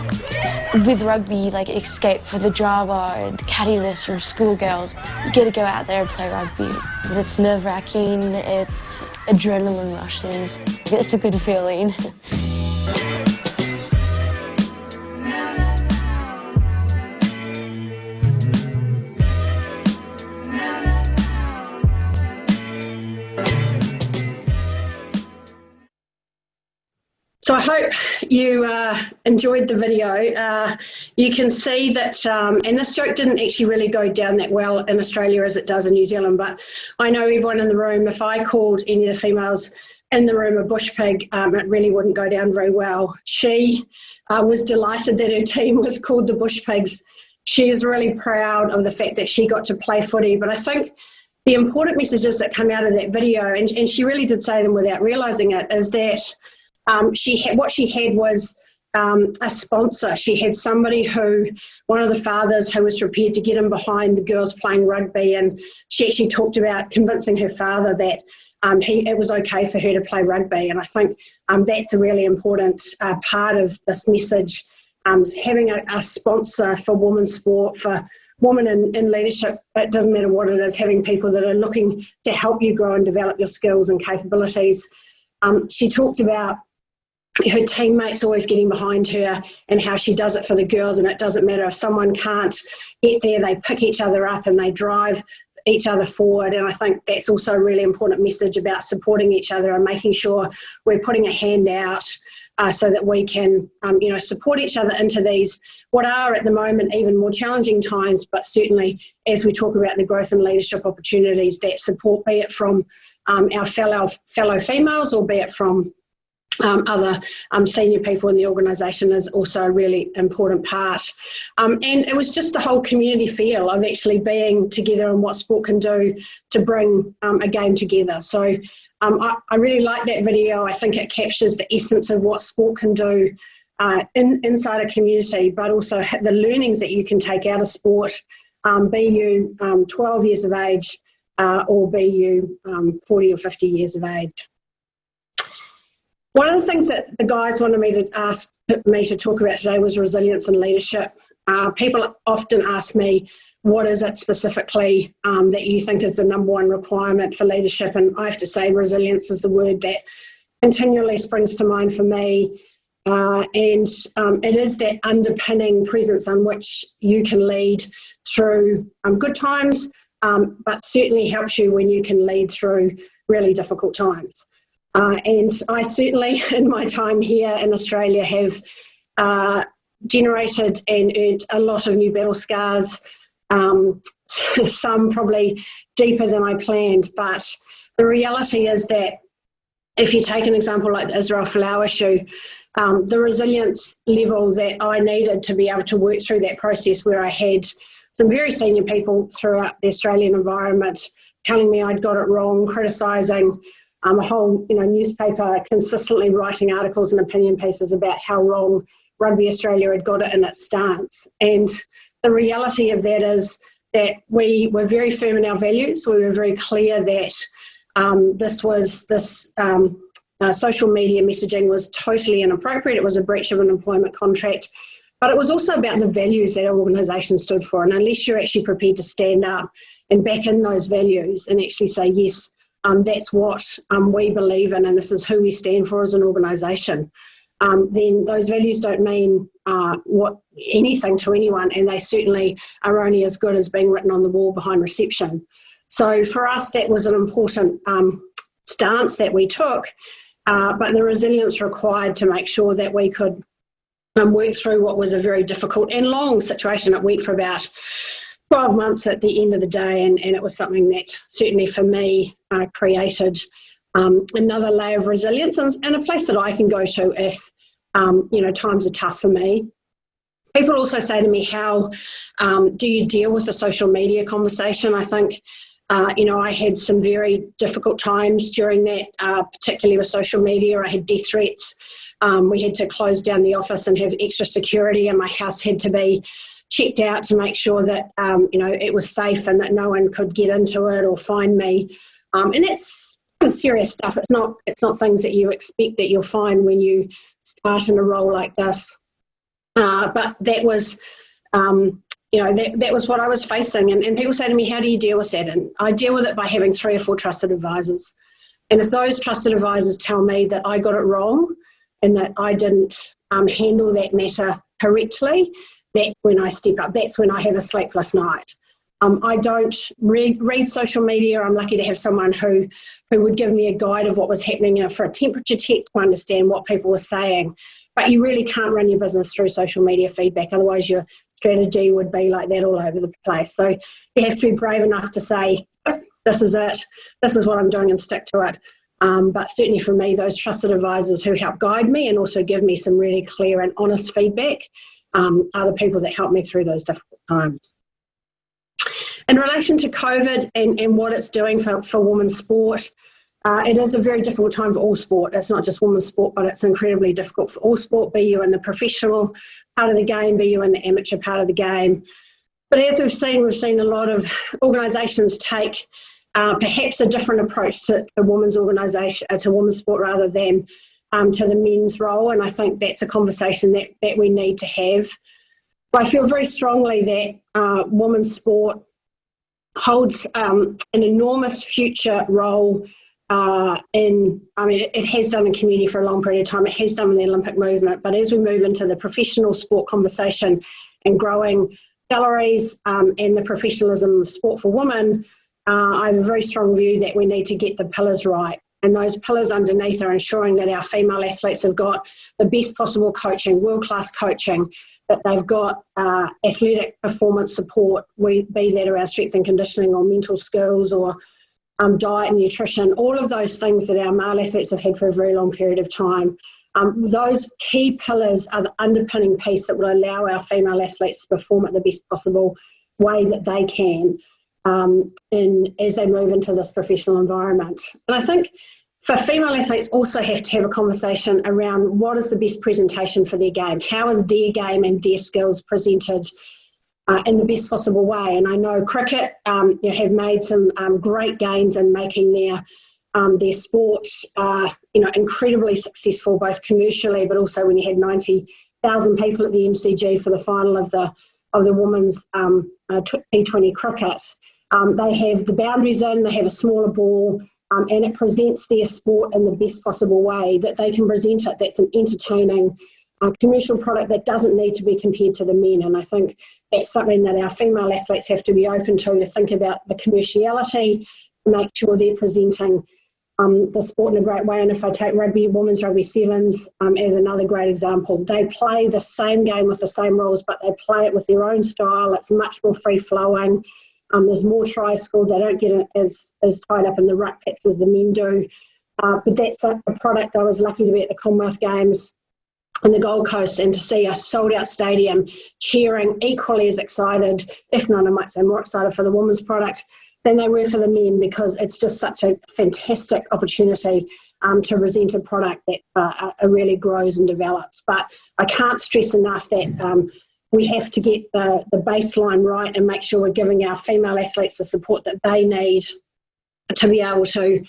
With rugby, like, escape for the drama and cattiness from schoolgirls, you get to go out there and play rugby. It's nerve-wracking, it's adrenaline rushes. It's a good feeling. So I hope you enjoyed the video. You can see that, and this joke didn't actually really go down that well in Australia as it does in New Zealand, but I know everyone in the room, if I called any of the females in the room a bush pig, it really wouldn't go down very well. She was delighted that her team was called the Bush Pigs. She is really proud of the fact that she got to play footy, but I think the important messages that come out of that video, and she really did say them without realising it, is that what she had was a sponsor. She had somebody one of the fathers who was prepared to get in behind the girls playing rugby, and she actually talked about convincing her father that it was okay for her to play rugby. And I think that's a really important part of this message, having a sponsor for women's sport, for women in leadership. It doesn't matter what it is, having people that are looking to help you grow and develop your skills and capabilities. She talked about her teammates always getting behind her and how she does it for the girls, and it doesn't matter if someone can't get there, they pick each other up and they drive each other forward. And I think that's also a really important message about supporting each other and making sure we're putting a hand out so that we can support each other into these what are at the moment even more challenging times, but certainly as we talk about the growth and leadership opportunities, that support, be it from our fellow females or be it from other senior people in the organisation, is also a really important part. And it was just the whole community feel of actually being together and what sport can do to bring a game together. So I really like that video. I think it captures the essence of what sport can do inside a community, but also the learnings that you can take out of sport, be you 12 years of age or be you 40 or 50 years of age. One of the things that the guys wanted me to talk about today was resilience and leadership. People often ask me, what is it specifically that you think is the number one requirement for leadership? And I have to say resilience is the word that continually springs to mind for me. And it is that underpinning presence on which you can lead through good times, but certainly helps you when you can lead through really difficult times. And I certainly, in my time here in Australia, have generated and earned a lot of new battle scars, some probably deeper than I planned. But the reality is that if you take an example like the Israel Folau issue, the resilience level that I needed to be able to work through that process, where I had some very senior people throughout the Australian environment telling me I'd got it wrong, criticising a whole newspaper consistently writing articles and opinion pieces about how wrong Rugby Australia had got it in its stance. And the reality of that is that we were very firm in our values. We were very clear that this social media messaging was totally inappropriate. It was a breach of an employment contract. But it was also about the values that our organisation stood for. And unless you're actually prepared to stand up and back in those values and actually say, yes, that's what we believe in and this is who we stand for as an organisation, then those values don't mean anything to anyone, and they certainly are only as good as being written on the wall behind reception. So for us, that was an important stance that we took, but the resilience required to make sure that we could work through what was a very difficult and long situation. It went for about 12 months at the end of the day, and it was something that certainly for me created another layer of resilience and a place that I can go to if times are tough for me. People also say to me, how do you deal with the social media conversation? I think I had some very difficult times during that, particularly with social media. I had death threats. We had to close down the office and have extra security, and my house had to be checked out to make sure that, you know, it was safe and that no one could get into it or find me. And that's serious stuff. It's not things that you expect that you'll find when you start in a role like this. But that was, you know, that was what I was facing. And people say to me, how do you deal with that? And I deal with it by having 3 or 4 trusted advisors. And if those trusted advisors tell me that I got it wrong and that I didn't handle that matter correctly, that's when I step up. That's when I have a sleepless night. I don't read social media. I'm lucky to have someone who would give me a guide of what was happening for a temperature check to understand what people were saying. But you really can't run your business through social media feedback. Otherwise, your strategy would be like that all over the place. So you have to be brave enough to say, this is it, this is what I'm doing, and stick to it. But certainly for me, those trusted advisors who help guide me and also give me some really clear and honest feedback are the people that help me through those difficult times. In relation to COVID and what it's doing for women's sport, it is a very difficult time for all sport. It's not just women's sport, but it's incredibly difficult for all sport, be you in the professional part of the game, be you in the amateur part of the game. But as we've seen a lot of organisations take perhaps a different approach to women's organisation, to women's sport rather than to the men's role. And I think that's a conversation that we need to have. But I feel very strongly that women's sport holds an enormous future role it has done in community for a long period of time. It has done in the Olympic movement. But as we move into the professional sport conversation and growing salaries and the professionalism of sport for women, I have a very strong view that we need to get the pillars right. And those pillars underneath are ensuring that our female athletes have got the best possible coaching, world-class coaching, that they've got athletic performance support, be that around strength and conditioning or mental skills or diet and nutrition, all of those things that our male athletes have had for a very long period of time. Those key pillars are the underpinning piece that will allow our female athletes to perform at the best possible way that they can as they move into this professional environment. And I think for female athletes also have to have a conversation around what is the best presentation for their game. How is their game and their skills presented in the best possible way? And I know cricket have made some great gains in making their sports incredibly successful, both commercially, but also when you had 90,000 people at the MCG for the final of the women's T20 cricket. They have the boundaries in, they have a smaller ball, and it presents their sport in the best possible way that they can present it. That's an entertaining commercial product that doesn't need to be compared to the men. And I think that's something that our female athletes have to be open to think about the commerciality, make sure they're presenting the sport in a great way. And if I take rugby, women's rugby sevens as another great example, they play the same game with the same rules, but they play it with their own style. It's much more free-flowing. There's more tries scored. They don't get as tied up in the ruck pits as the men do. But that's a product. I was lucky to be at the Commonwealth Games on the Gold Coast and to see a sold-out stadium cheering equally as excited, if not, I might say more excited for the women's product than they were for the men, because it's just such a fantastic opportunity to present a product that really grows and develops. But I can't stress enough that we have to get the baseline right and make sure we're giving our female athletes the support that they need to be able to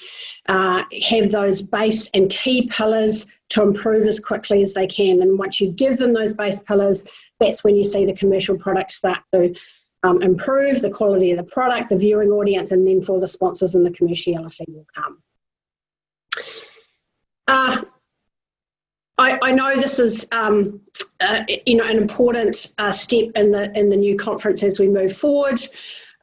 have those base and key pillars to improve as quickly as they can. And once you give them those base pillars, that's when you see the commercial products start to improve, the quality of the product, the viewing audience, and then for the sponsors and the commerciality will come. I know this is an important step in the new conference as we move forward.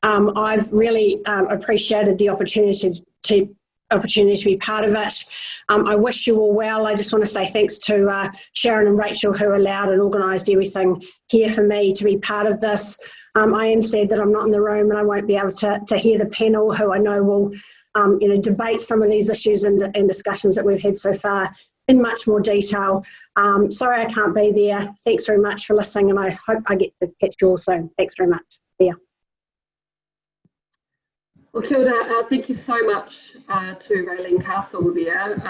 I've really appreciated the opportunity to be part of it. I wish you all well. I just want to say thanks to Sharon and Rachel, who allowed and organised everything here for me to be part of this. I am sad that I'm not in the room and I won't be able to hear the panel, who I know will debate some of these issues and discussions that we've had so far in much more detail. Sorry I can't be there. Thanks very much for listening, and I hope I get to catch you all soon. Thanks very much. Yeah. Well, Kilda, thank you so much to Raelene Castle there.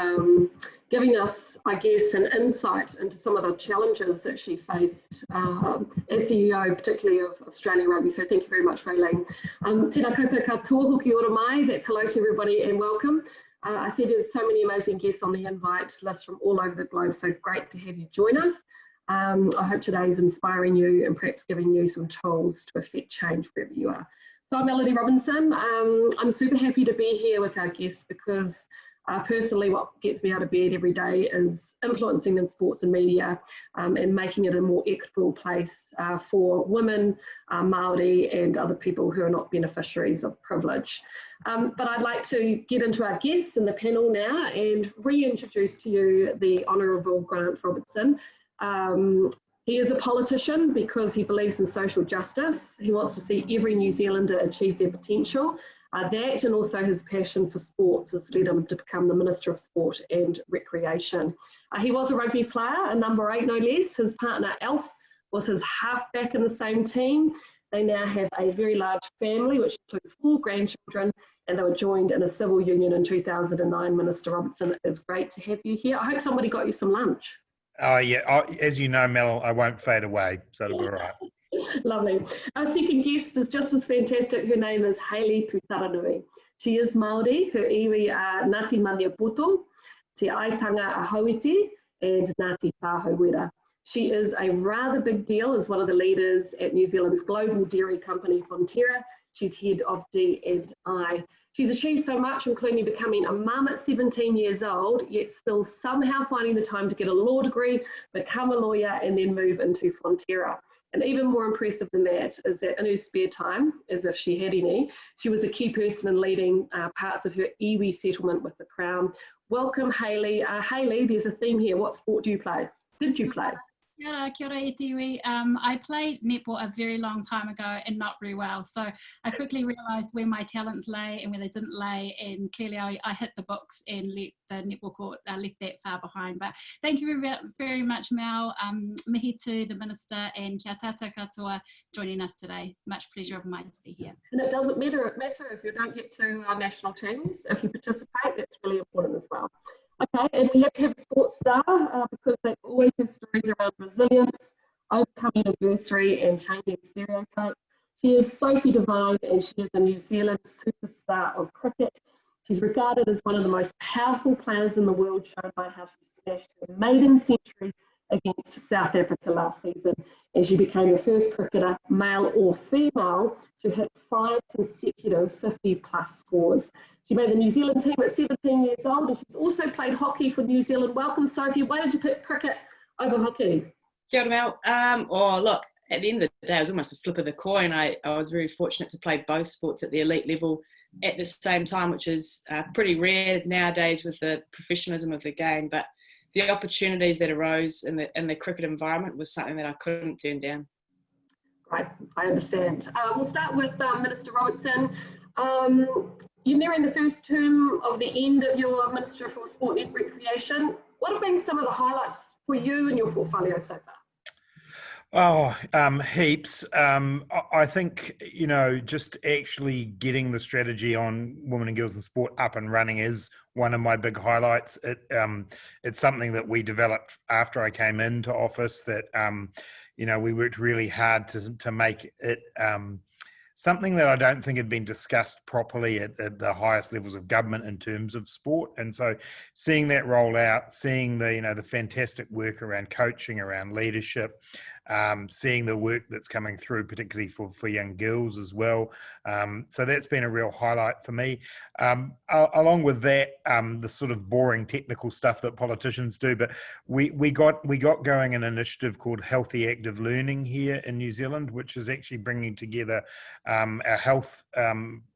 giving us, I guess, an insight into some of the challenges that she faced as CEO, particularly of Australian rugby. So thank you very much, Raelene. Tēnā koutou katoa, hoki ora mai. That's hello to everybody and welcome. I see there's so many amazing guests on the invite list from all over the globe, so great to have you join us. I hope today is inspiring you and perhaps giving you some tools to affect change wherever you are. So I'm Melodie Robinson. I'm super happy to be here with our guests because personally what gets me out of bed every day is influencing in sports and media and making it a more equitable place for women, Māori and other people who are not beneficiaries of privilege. But I'd like to get into our guests in the panel now and reintroduce to you the Honourable Grant Robertson. He is a politician because he believes in social justice. He wants to see every New Zealander achieve their potential. That and also his passion for sports has led him to become the Minister of Sport and Recreation. He was a rugby player, a number 8 no less. His partner Alf was his halfback in the same team. They now have a very large family, which includes 4 grandchildren, and they were joined in a civil union in 2009. Minister Robertson, it is great to have you here. I hope somebody got you some lunch. Oh, yeah. As you know, Mel, I won't fade away, so it'll be all right. Lovely. Our second guest is just as fantastic. Her name is Hayley Putaranui. She is Māori. Her iwi are Ngāti Maniapoto, Te Aitanga Ahauiti, and Ngāti Pāhauwera. She is a rather big deal as one of the leaders at New Zealand's global dairy company, Fonterra. She's head of D&I. She's achieved so much, including becoming a mum at 17 years old, yet still somehow finding the time to get a law degree, become a lawyer, and then move into Fonterra. And even more impressive than that is that in her spare time, as if she had any, she was a key person in leading parts of her iwi settlement with the Crown. Welcome, Hayley. Hayley, there's a theme here. What sport do you play? Did you play? Kia ora e te iwi. I played netball a very long time ago and not very well, so I quickly realised where my talents lay and where they didn't lay, and clearly I hit the books and let the netball court left that far behind. But thank you very much, Mel. Mihi to the Minister and kia tātou katoa joining us today. Much pleasure of mine to be here. And it doesn't matter if you don't get to our national teams. If you participate, that's really important as well. Okay, and we have to have a sports star because they always have stories around resilience, overcoming adversity and changing stereotypes. She is Sophie Devine and she is a New Zealand superstar of cricket. She's regarded as one of the most powerful players in the world, shown by how she smashed her maiden century against South Africa last season, and she became the first cricketer, male or female, to hit 5 consecutive 50-plus scores. She made the New Zealand team at 17 years old, and she's also played hockey for New Zealand. Welcome, Sophie. Why did you pick cricket over hockey? Kia ora, Mel. Oh, look, at the end of the day, it was almost a flip of the coin. I was very fortunate to play both sports at the elite level at the same time, which is pretty rare nowadays with the professionalism of the game. But the opportunities that arose in the cricket environment was something that I couldn't turn down. Right, I understand. We'll start with Minister Robertson. You're nearing the first term of the end of your Minister for Sport and Recreation. What have been some of the highlights for you and your portfolio so far? Oh, heaps. I think, you know, just actually getting the strategy on women and girls in sport up and running is one of my big highlights. It's something that we developed after I came into office that, you know, we worked really hard to make it something that I don't think had been discussed properly at the highest levels of government in terms of sport. And so seeing that roll out, seeing the, you know, the fantastic work around coaching, around leadership, seeing the work that's coming through, particularly for young girls as well. So that's been a real highlight for me. Along with that, the sort of boring technical stuff that politicians do, but we got going an initiative called Healthy Active Learning here in New Zealand, which is actually bringing together our health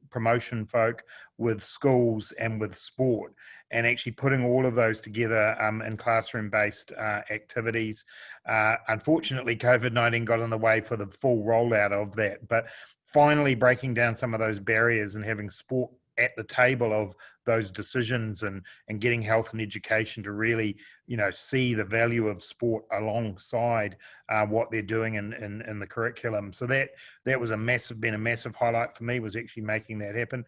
promotion folk with schools and with sport, and actually putting all of those together in classroom-based activities. Unfortunately, COVID-19 got in the way for the full rollout of that, but finally breaking down some of those barriers and having sport at the table of those decisions and getting health and education to really, see the value of sport alongside what they're doing in the curriculum. So that was been a massive highlight for me, was actually making that happen.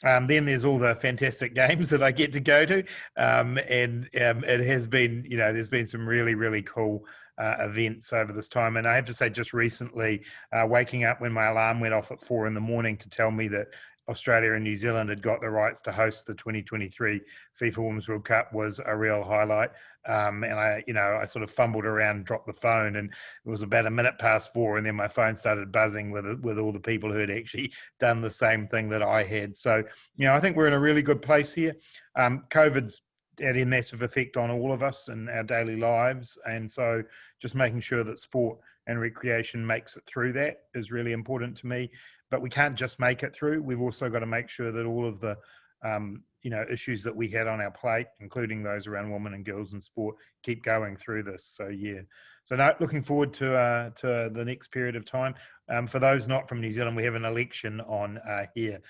Then there's all the fantastic games that I get to go to, and it has been, there's been some really, really cool events over this time. And I have to say, just recently, waking up when my alarm went off at 4 a.m. to tell me that Australia and New Zealand had got the rights to host the 2023 FIFA Women's World Cup was a real highlight. And I sort of fumbled around, dropped the phone, and it was about 4:05, and then my phone started buzzing with all the people who had actually done the same thing that I had. So, I think we're in a really good place here. COVID's had a massive effect on all of us and our daily lives, and so just making sure that sport and recreation makes it through that is really important to me. But we can't just make it through. We've also got to make sure that all of the issues that we had on our plate, including those around women and girls in sport, keep going through this. So looking forward to the next period of time. For those not from New Zealand, we have an election on here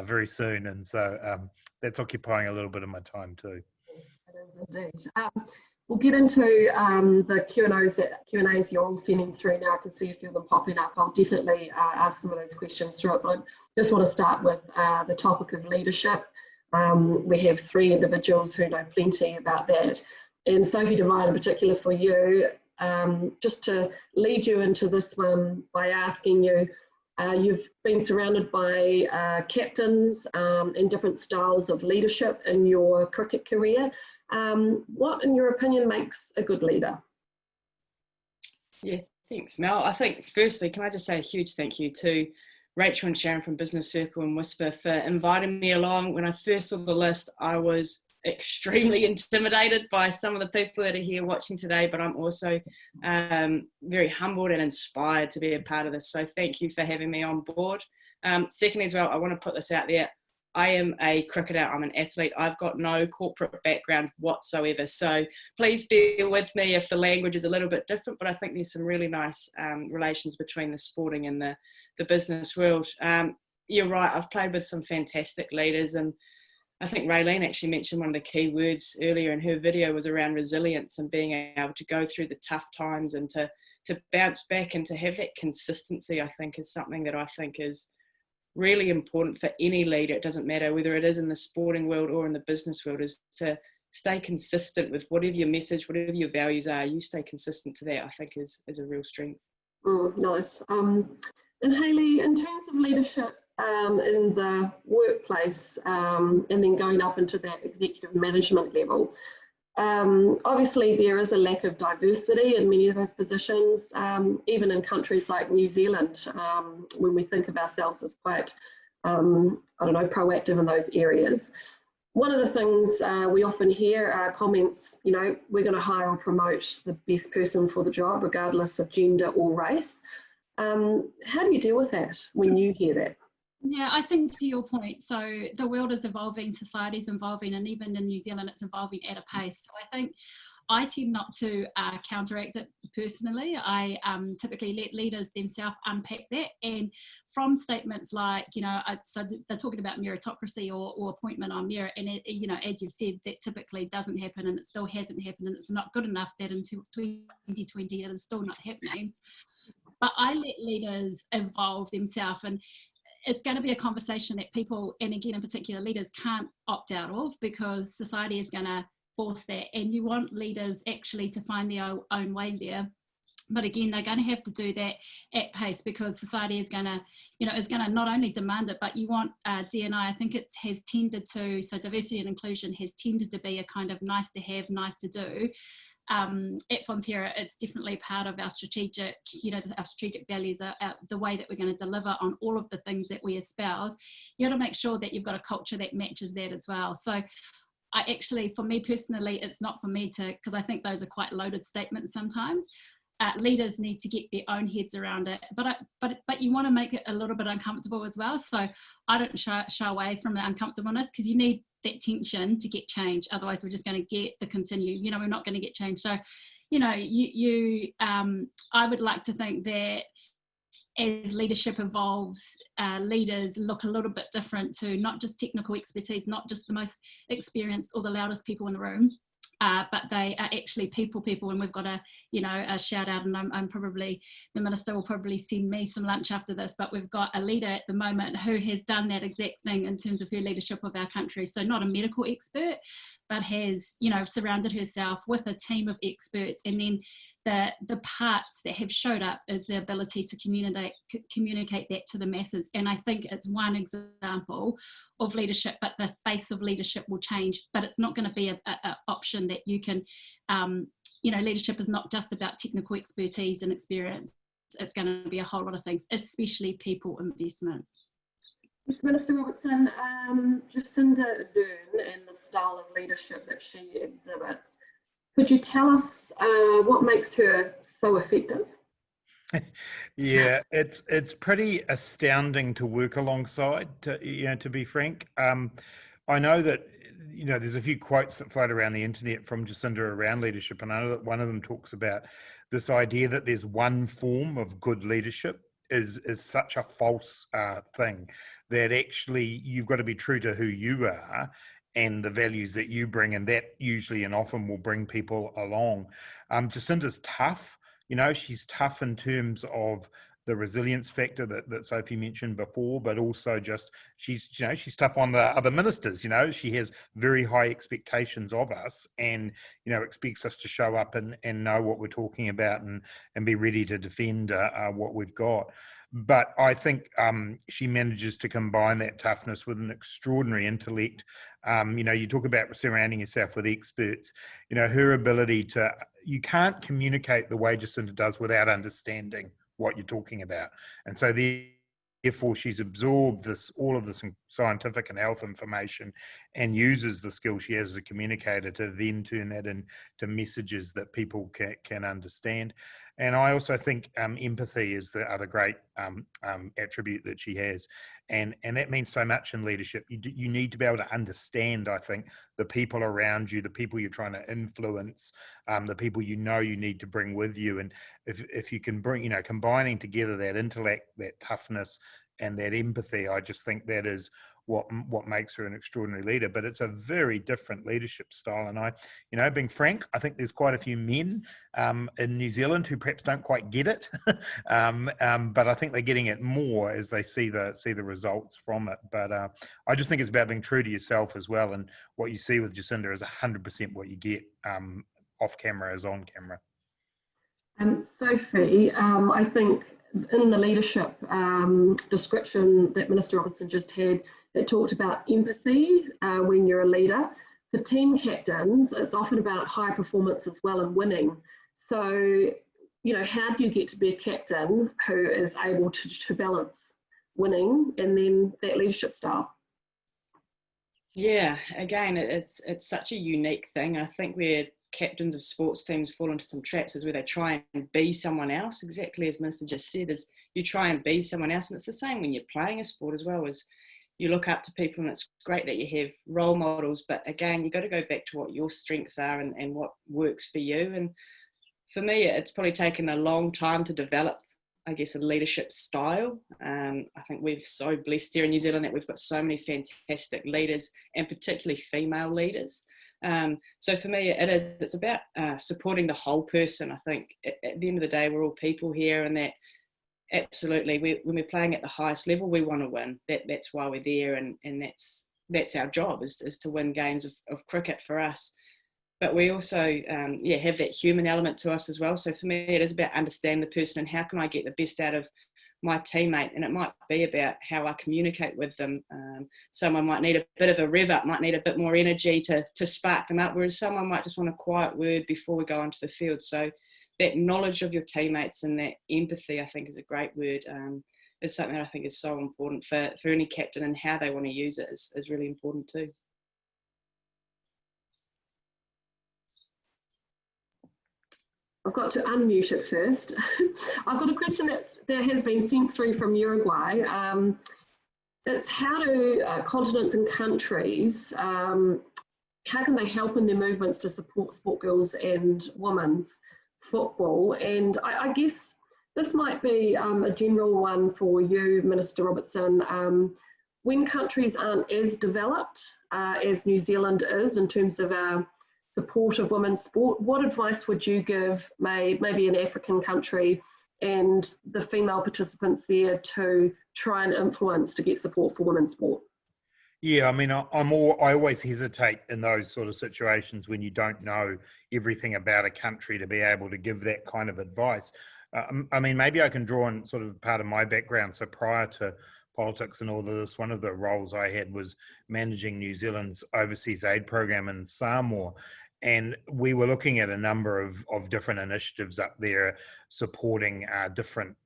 very soon, and so that's occupying a little bit of my time too. It is indeed. We'll get into the Q&As you're all sending through now. I can see a few of them popping up. I'll definitely ask some of those questions through it, but I just want to start with the topic of leadership. We have 3 individuals who know plenty about that. And Sophie Devine, in particular for you, just to lead you into this one by asking you, you've been surrounded by captains and different styles of leadership in your cricket career. What, in your opinion, makes a good leader? Yeah, thanks, Mel. I think, firstly, can I just say a huge thank you to Rachel and Sharon from Business Circle and Whisper for inviting me along. When I first saw the list, I was extremely intimidated by some of the people that are here watching today, but I'm also very humbled and inspired to be a part of this. So thank you for having me on board. Secondly as well, I want to put this out there. I am a cricketer, I'm an athlete. I've got no corporate background whatsoever. So please bear with me if the language is a little bit different, but I think there's some really nice relations between the sporting and the business world. You're right, I've played with some fantastic leaders, and I think Raelene actually mentioned one of the key words earlier in her video was around resilience and being able to go through the tough times and to bounce back and to have that consistency, I think, is something that I think is really important for any leader. It doesn't matter whether it is in the sporting world or in the business world, is to stay consistent with whatever your message, whatever your values are. You stay consistent to that, I think, is a real strength. Nice. And Hayley, in terms of leadership in the workplace and then going up into that executive management level, obviously there is a lack of diversity in many of those positions, even in countries like New Zealand, when we think of ourselves as quite, proactive in those areas. One of the things we often hear are comments, we're going to hire or promote the best person for the job, regardless of gender or race. How do you deal with that when you hear that? Yeah, I think to your point, so the world is evolving, society is evolving, and even in New Zealand, it's evolving at a pace. So I think I tend not to counteract it personally. I typically let leaders themselves unpack that. And from statements like, so they're talking about meritocracy or appointment on merit. And, as you've said, that typically doesn't happen, and it still hasn't happened. And it's not good enough that in 2020 it is still not happening. But I let leaders evolve themselves, and it's going to be a conversation that people, and again in particular leaders, can't opt out of, because society is going to force that, and you want leaders actually to find their own way there. But again, they're going to have to do that at pace, because society is going to, not only demand it, but you want D&I. I think it has tended to, so diversity and inclusion has tended to be a kind of nice to have, nice to do. At Fonterra, it's definitely part of our strategic, our strategic values, are the way that we're going to deliver on all of the things that we espouse. You got to make sure that you've got a culture that matches that as well. So for me personally, it's not for me to, because I think those are quite loaded statements sometimes. Leaders need to get their own heads around it, but you want to make it a little bit uncomfortable as well. So I don't shy away from the uncomfortableness, because you need that tension to get change. Otherwise, we're just going to get the continue. We're not going to get change. So, I would like to think that as leadership evolves, leaders look a little bit different to not just technical expertise, not just the most experienced or the loudest people in the room, but they are actually people, and we've got a shout out, and I'm probably, the minister will probably send me some lunch after this, but we've got a leader at the moment who has done that exact thing in terms of her leadership of our country. So not a medical expert, but has, surrounded herself with a team of experts. And then the parts that have showed up is the ability to communicate that to the masses. And I think it's one example of leadership, but the face of leadership will change, but it's not going to be an option that you can, leadership is not just about technical expertise and experience. It's going to be a whole lot of things, especially people investment. Yes, Minister Robertson, Jacinda Ardern and the style of leadership that she exhibits, could you tell us what makes her so effective? Yeah, it's pretty astounding to work alongside, to be frank. I know that, there's a few quotes that float around the internet from Jacinda around leadership, and I know that one of them talks about this idea that there's one form of good leadership is such a false thing, that actually you've got to be true to who you are and the values that you bring, and that usually and often will bring people along. Jacinda's tough. She's tough in terms of the resilience factor that Sophie mentioned before, but also just she's tough on the other ministers. She has very high expectations of us, and expects us to show up and know what we're talking about and be ready to defend what we've got. But I think she manages to combine that toughness with an extraordinary intellect. You talk about surrounding yourself with experts. Her ability to, you can't communicate the way Jacinda does without understanding what you're talking about. And so therefore she's absorbed all of this scientific and health information and uses the skill she has as a communicator to then turn that into messages that people can understand. And I also think empathy is the other great attribute that she has. And that means so much in leadership. You need to be able to understand, I think, the people around you, the people you're trying to influence, the people you need to bring with you. And if you can bring, combining together that intellect, that toughness, and that empathy, I just think that is what makes her an extraordinary leader. But it's a very different leadership style. And I, being frank, I think there's quite a few men in New Zealand who perhaps don't quite get it, but I think they're getting it more as they see the results from it. But I just think it's about being true to yourself as well. And what you see with Jacinda is 100% what you get off camera is on camera. Sophie, I think in the leadership description that Minister Robinson just had, it talked about empathy when you're a leader. For team captains, it's often about high performance as well and winning. So, how do you get to be a captain who is able to balance winning and then that leadership style? Yeah, again, it's such a unique thing. I think where captains of sports teams fall into some traps is where they try and be someone else, exactly as Minister just said, is you try and be someone else. And it's the same when you're playing a sport as well, as you look up to people, and it's great that you have role models, but again, you've got to go back to what your strengths are and what works for you. And for me, it's probably taken a long time to develop, I guess, a leadership style. I think we're so blessed here in New Zealand that we've got so many fantastic leaders, and particularly female leaders. So for me, it's about supporting the whole person. I think at the end of the day, we're all people here, and that absolutely, when we're playing at the highest level, we want to win. That's why we're there, and that's our job is to win games of cricket for us. But we also have that human element to us as well. So for me, it is about understanding the person and how can I get the best out of my teammate, and it might be about how I communicate with them. Someone might need a bit of a rev up, might need a bit more energy to spark them up, whereas someone might just want a quiet word before we go onto the field. So that knowledge of your teammates and that empathy, I think, is a great word. It's something that I think is so important for any captain, and how they want to use it is really important too. I've got to unmute it first. I've got a question that has been sent through from Uruguay. It's how do continents and countries, how can they help in their movements to support sport girls and women's football? And I guess This might be a general one for you, Minister Robertson. When countries aren't as developed as New Zealand is in terms of our support of women's sport, what advice would you give maybe an African country and the female participants there to try and influence to get support for women's sport? Yeah, I mean, I always hesitate in those sort of situations when you don't know everything about a country to be able to give that kind of advice. I mean, maybe I can draw on sort of part of my background. So prior to politics and all of this, one of the roles I had was managing New Zealand's overseas aid program in Samoa. And we were looking at a number of different initiatives up there supporting different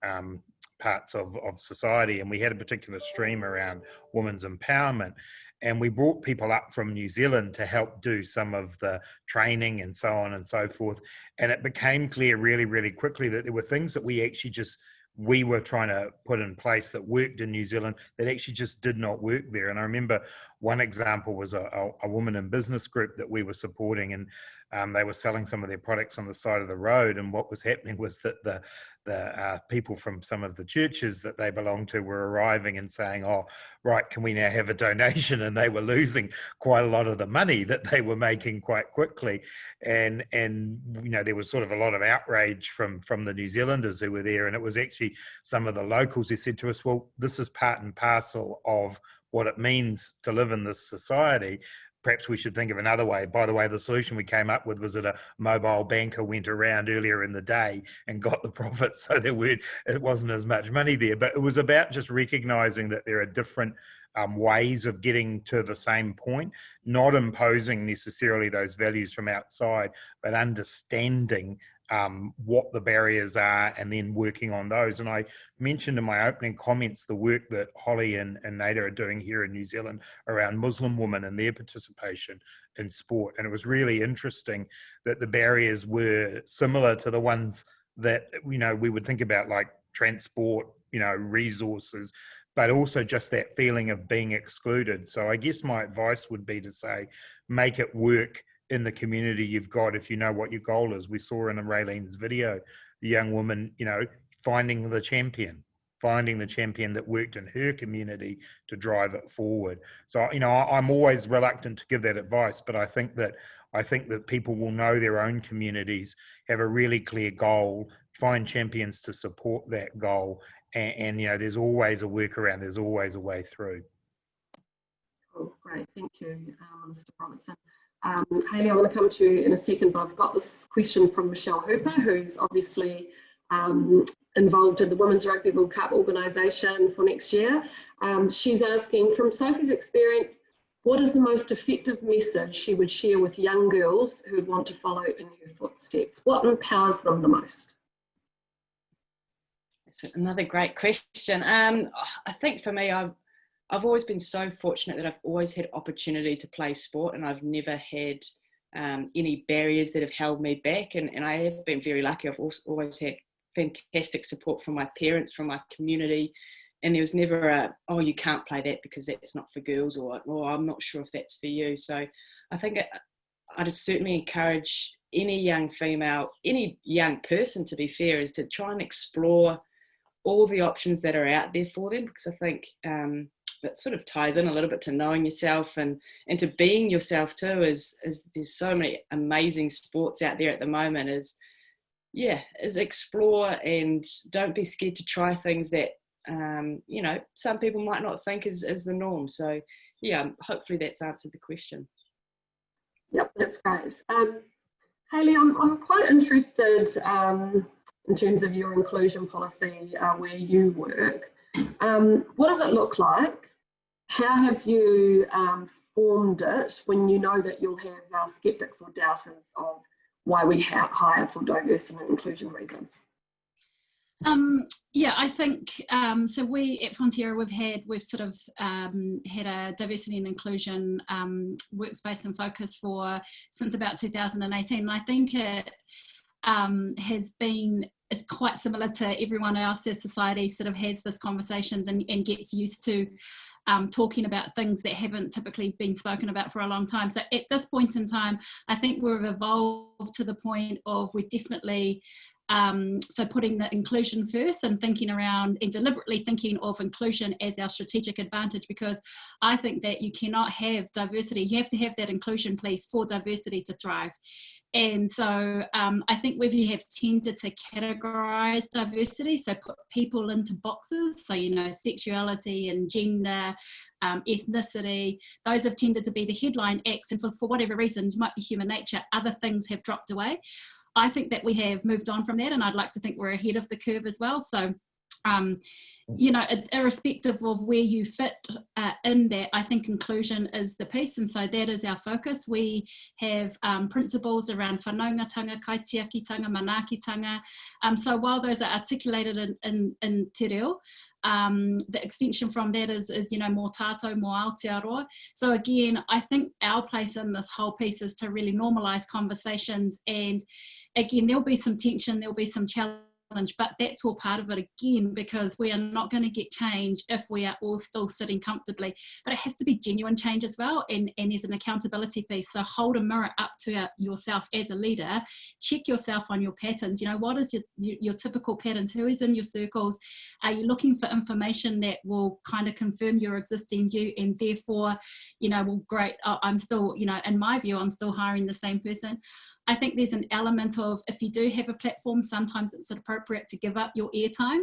parts of society. And we had a particular stream around women's empowerment. And we brought people up from New Zealand to help do some of the training and so on and so forth. And it became clear really, really quickly that there were things that we were trying to put in place that worked in New Zealand that actually just did not work there. And I remember one example was a woman in business group that we were supporting, and they were selling some of their products on the side of the road. And what was happening was that the people from some of the churches that they belonged to were arriving and saying, oh, right, can we now have a donation? And they were losing quite a lot of the money that they were making quite quickly. And you know, there was sort of a lot of outrage from the New Zealanders who were there. And it was actually some of the locals who said to us, well, this is part and parcel of what it means to live in this society. Perhaps we should think of another way. By the way, the solution we came up with was that a mobile banker went around earlier in the day and got the profits, so it wasn't as much money there. But it was about just recognising that there are different ways of getting to the same point, not imposing necessarily those values from outside, but understanding what the barriers are and then working on those. And I mentioned in my opening comments the work that Holly and Nada are doing here in New Zealand around Muslim women and their participation in sport. And it was really interesting that the barriers were similar to the ones that, you know, we would think about, like transport, you know, resources, but also just that feeling of being excluded. So I guess my advice would be to say, make it work in the community you've got if you know what your goal is. We saw in Raelene's video, the young woman, you know, finding the champion that worked in her community to drive it forward. So, you know, I'm always reluctant to give that advice, but I think that people will know their own communities, have a really clear goal, find champions to support that goal, and you know, there's always a workaround, there's always a way through. Cool, great, thank you, Mr. Robertson. Hayley, I'm going to come to you in a second, but I've got this question from Michelle Hooper, who's obviously involved in the Women's Rugby World Cup organisation for next year. She's asking, from Sophie's experience, what is the most effective message she would share with young girls who would want to follow in her footsteps? What empowers them the most? That's another great question. I think for me, I've always been so fortunate that I've always had opportunity to play sport, and I've never had any barriers that have held me back. And I have been very lucky. I've always had fantastic support from my parents, from my community. And there was never oh, you can't play that because that's not for girls, or I'm not sure if that's for you. So I think I'd certainly encourage any young female, any young person, to be fair, is to try and explore all the options that are out there for them, because I think that sort of ties in a little bit to knowing yourself and to being yourself too, is there's so many amazing sports out there at the moment, is explore and don't be scared to try things that, you know, some people might not think is the norm. So yeah, hopefully that's answered the question. Yep, that's great. Hayley, I'm quite interested in terms of your inclusion policy where you work. What does it look like? How have you formed it when you know that you'll have skeptics or doubters of why we hire for diversity and inclusion reasons? Yeah, I think so. We at Aotearoa we've sort of had a diversity and inclusion workspace and focus since about 2018, and I think it it's quite similar to everyone else as society sort of has this conversations and gets used to talking about things that haven't typically been spoken about for a long time. So at this point in time, I think we've evolved to the point of we're definitely So putting the inclusion first and thinking around and deliberately thinking of inclusion as our strategic advantage, because I think that you cannot have diversity. You have to have that inclusion piece for diversity to thrive. And so I think we have tended to categorize diversity, so put people into boxes, so, you know, sexuality and gender, ethnicity, those have tended to be the headline acts, and for whatever reason, it might be human nature, other things have dropped away. I think that we have moved on from that, and I'd like to think we're ahead of the curve as well. So you know, irrespective of where you fit in that, I think inclusion is the piece, and so that is our focus. We have principles around whanaungatanga, kaitiakitanga, manaakitanga. So while those are articulated in te reo, the extension from that is, you know, more tātou, more Aotearoa. So again, I think our place in this whole piece is to really normalise conversations, and again, there'll be some tension, there'll be some challenge, but that's all part of it again, because we are not going to get change if we are all still sitting comfortably. But it has to be genuine change as well, and there's an accountability piece. So hold a mirror up to yourself as a leader, check yourself on your patterns. You know, what is your typical patterns? Who is in your circles? Are you looking for information that will kind of confirm your existing view, and therefore, you know, well, great, I'm still, you know, in my view, I'm still hiring the same person. I think there's an element of, if you do have a platform, sometimes it's appropriate to give up your airtime.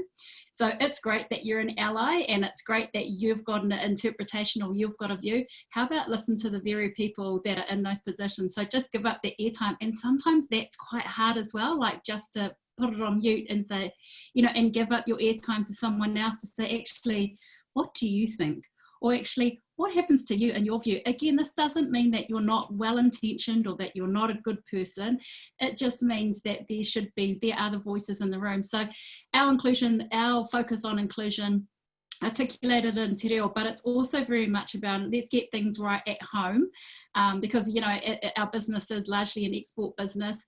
So it's great that you're an ally, and it's great that you've got an interpretation or you've got a view. How about listen to the very people that are in those positions? So just give up the airtime, and sometimes that's quite hard as well, like just to put it on mute and you know, and give up your airtime to someone else to say, actually, what do you think? Or actually, what happens to you in your view? Again, this doesn't mean that you're not well-intentioned or that you're not a good person. It just means that there are the voices in the room. So our inclusion, our focus on inclusion, articulated in te reo, but it's also very much about, let's get things right at home, because, you know, our business is largely an export business.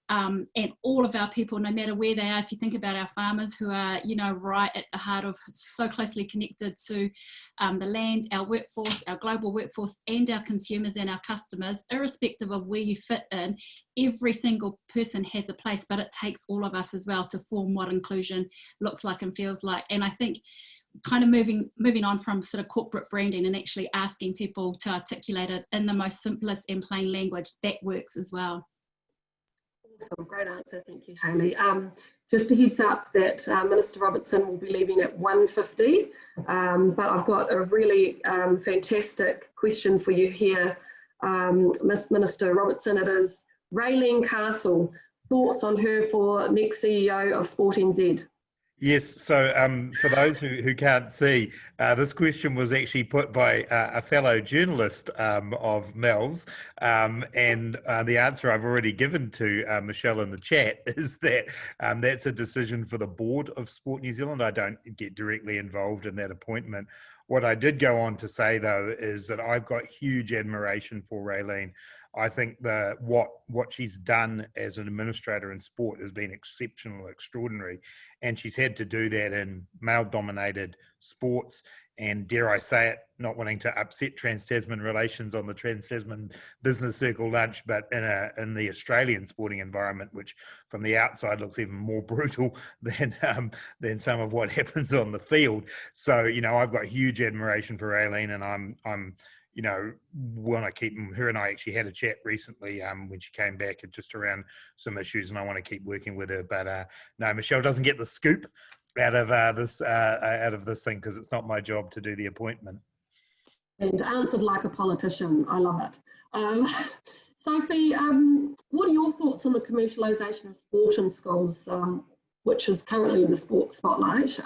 And all of our people, no matter where they are, if you think about our farmers who are, you know, right at the heart of, so closely connected to the land, our workforce, our global workforce, and our consumers and our customers, irrespective of where you fit in, every single person has a place, but it takes all of us as well to form what inclusion looks like and feels like. And I think kind of moving on from sort of corporate branding and actually asking people to articulate it in the most simplest and plain language, that works as well. Awesome, great answer, thank you, Hayley. Just a heads up that Minister Robertson will be leaving at 1:50, but I've got a really fantastic question for you here, Miss Minister Robertson. It is Raelene Castle, thoughts on her for next CEO of Sport NZ? Yes, so for those who can't see, this question was actually put by a fellow journalist of Mel's, and the answer I've already given to Michelle in the chat is that that's a decision for the board of Sport New Zealand. I don't get directly involved in that appointment. What I did go on to say, though, is that I've got huge admiration for Raelene. I think what she's done as an administrator in sport has been exceptional, extraordinary, and she's had to do that in male-dominated sports, and dare I say it, not wanting to upset Trans-Tasman relations on the Trans-Tasman Business Circle lunch, but in the Australian sporting environment, which from the outside looks even more brutal than some of what happens on the field. So, you know, I've got huge admiration for Raelene, and I'm you know, want to keep her, and I actually had a chat recently when she came back just around some issues, and I want to keep working with her. But no, Michelle doesn't get the scoop out of this thing, because it's not my job to do the appointment. And answered like a politician. I love it. Sophie, what are your thoughts on the commercialisation of sport in schools, which is currently in the sport spotlight,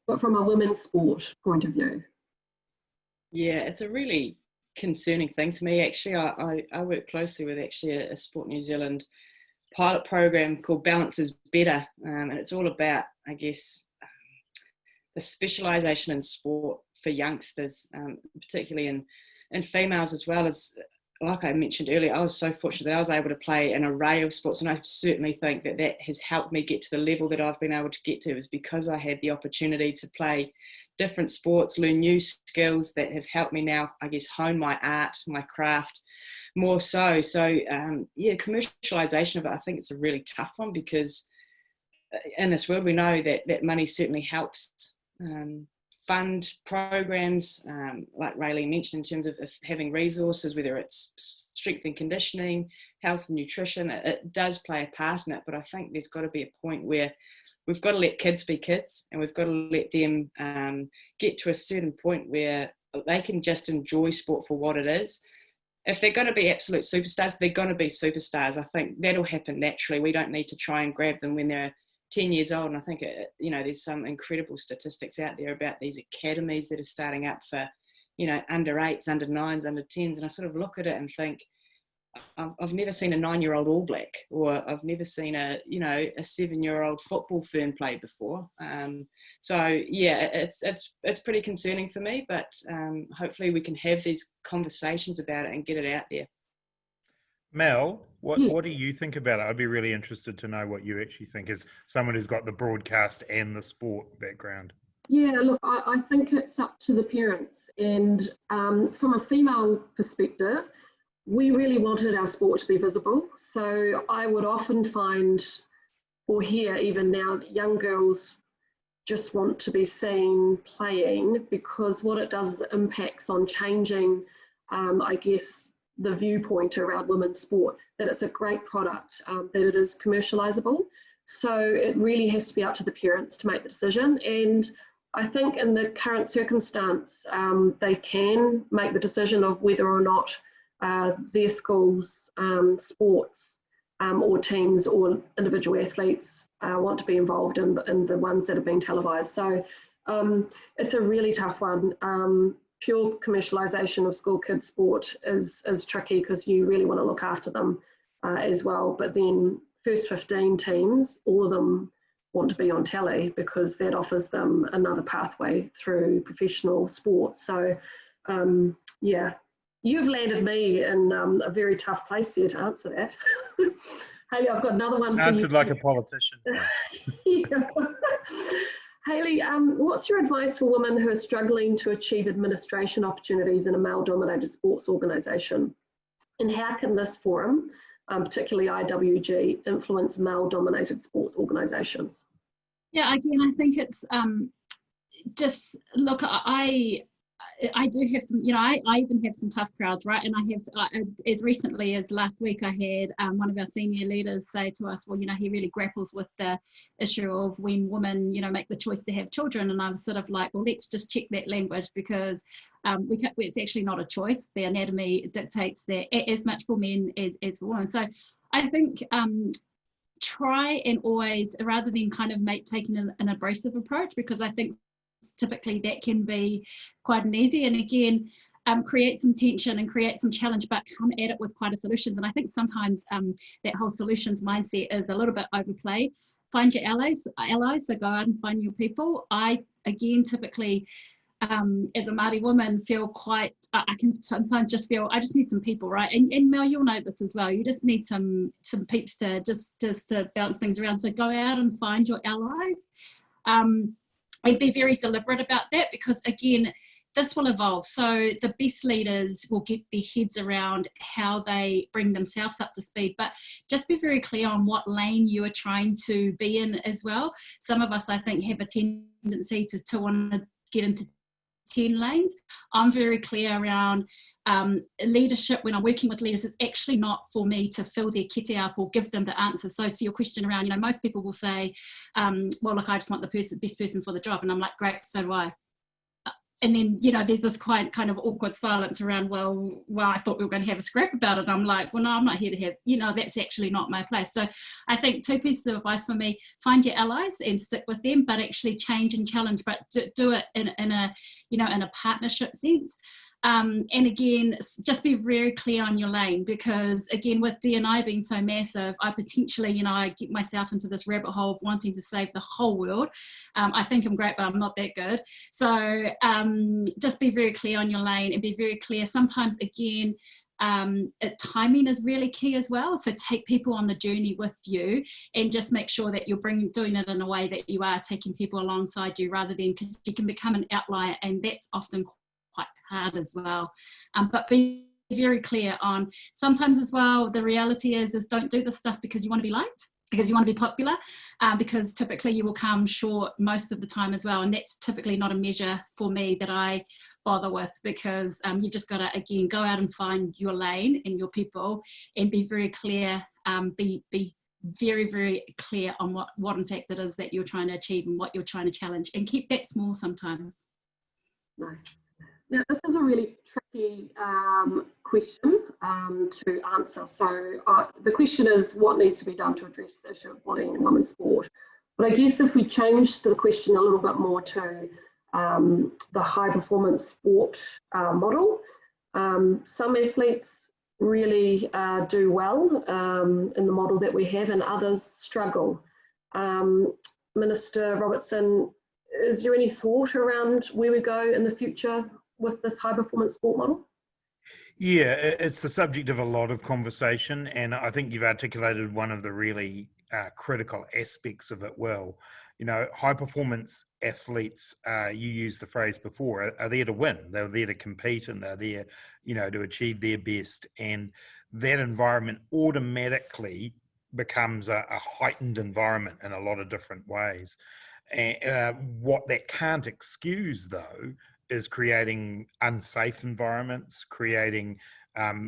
but from a women's sport point of view? Yeah, it's a really concerning thing to me. Actually, I work closely with actually a Sport New Zealand pilot program called Balance is Better, and it's all about, I guess, the specialisation in sport for youngsters, particularly in females as well. As like I mentioned earlier, I was so fortunate that I was able to play an array of sports, and I certainly think that has helped me get to the level that I've been able to get to, is because I had the opportunity to play different sports, learn new skills that have helped me now, I guess, hone my art, my craft more so. So yeah, commercialisation of it, I think it's a really tough one, because in this world, we know that money certainly helps fund programs, like Raelene mentioned, in terms of having resources, whether it's strength and conditioning, health and nutrition. It does play a part in it, but I think there's got to be a point where we've got to let kids be kids, and we've got to let them get to a certain point where they can just enjoy sport for what it is. If they're going to be absolute superstars, they're going to be superstars. I think that'll happen naturally. We don't need to try and grab them when they're 10 years old. And I think, there's some incredible statistics out there about these academies that are starting up for, under 8s, under 9s, under 10s. And I sort of look at it and think, I've never seen a 9-year-old All Black, or I've never seen a 7-year-old football Fern play before. So yeah, it's pretty concerning for me, but hopefully we can have these conversations about it and get it out there. Mel, what do you think about it? I'd be really interested to know what you actually think as someone who's got the broadcast and the sport background. Yeah, look, I think it's up to the parents. And from a female perspective, we really wanted our sport to be visible. So I would often find, or hear even now, that young girls just want to be seen playing, because what it does is it impacts on changing, I guess, the viewpoint around women's sport, that it's a great product, that it is commercialisable. So it really has to be up to the parents to make the decision. And I think in the current circumstance, they can make the decision of whether or not their school's sports or teams or individual athletes want to be involved in the ones that have been televised. So it's a really tough one. Pure commercialisation of school kids sport is tricky, because you really want to look after them as well. But then first 15 teams, all of them want to be on telly, because that offers them another pathway through professional sport. So yeah. You've landed me in a very tough place there to answer that. Hayley, I've got another one for you. Answered like a politician. Yeah. Hayley, what's your advice for women who are struggling to achieve administration opportunities in a male-dominated sports organisation? And how can this forum, particularly IWG, influence male-dominated sports organisations? Yeah, again, I think it's just, look, I do have some, I even have some tough crowds, right? And I have, as recently as last week, I had one of our senior leaders say to us, well, he really grapples with the issue of when women, make the choice to have children. And I was sort of like, well, let's just check that language, because it's actually not a choice. The anatomy dictates that as much for men as for women. So I think try and always, rather than kind of taking an abrasive approach, because I think typically that can be quite an easy, and again, create some tension and create some challenge, but come at it with quite a solutions. And I think sometimes that whole solutions mindset is a little bit overplayed. Find your allies, so go out and find your people. I, again, typically, as a Māori woman, feel quite, I can sometimes just feel, I just need some people, right? And Mel, you'll know this as well. You just need some peeps to just to bounce things around. So go out and find your allies. And be very deliberate about that, because again, this will evolve. So the best leaders will get their heads around how they bring themselves up to speed, but just be very clear on what lane you are trying to be in as well. Some of us, I think, have a tendency to want to get into 10 lanes. I'm very clear around leadership. When I'm working with leaders, it's actually not for me to fill their kete up or give them the answer. So to your question around, most people will say, well, look, I just want the best person for the job. And I'm like, great, so do I. And then, there's this quite kind of awkward silence around, well, I thought we were going to have a scrap about it. And I'm like, well, no, I'm not here to have, that's actually not my place. So I think 2 pieces of advice for me: find your allies and stick with them, but actually change and challenge, but do it in a partnership sense. And again, just be very clear on your lane, because again, with D&I being so massive, I potentially, I get myself into this rabbit hole of wanting to save the whole world. I think I'm great, but I'm not that good. So just be very clear on your lane and be very clear. Sometimes, again, timing is really key as well. So take people on the journey with you, and just make sure that you're doing it in a way that you are taking people alongside you, rather than, because you can become an outlier, and that's often quite hard as well. But be very clear on, sometimes as well, the reality is don't do this stuff because you want to be liked. because you want to be popular, because typically you will come short most of the time as well, and that's typically not a measure for me that I bother with, because you've just got to, again, go out and find your lane and your people and be very clear, be very, very clear on what in fact it is that you're trying to achieve and what you're trying to challenge, and keep that small sometimes. Nice. Now, this is a really tricky question to answer. So the question is, what needs to be done to address the issue of bullying in women's sport? But I guess if we change the question a little bit more to the high performance sport model, some athletes really do well in the model that we have, and others struggle. Minister Robertson, is there any thought around where we go in the future with this high performance sport model? Yeah, it's the subject of a lot of conversation, and I think you've articulated one of the really critical aspects of it well. You know, high performance athletes, you used the phrase before, are there to win. They're there to compete, and they're there, you know, to achieve their best. And that environment automatically becomes a heightened environment in a lot of different ways. And what that can't excuse, though, is creating unsafe environments, creating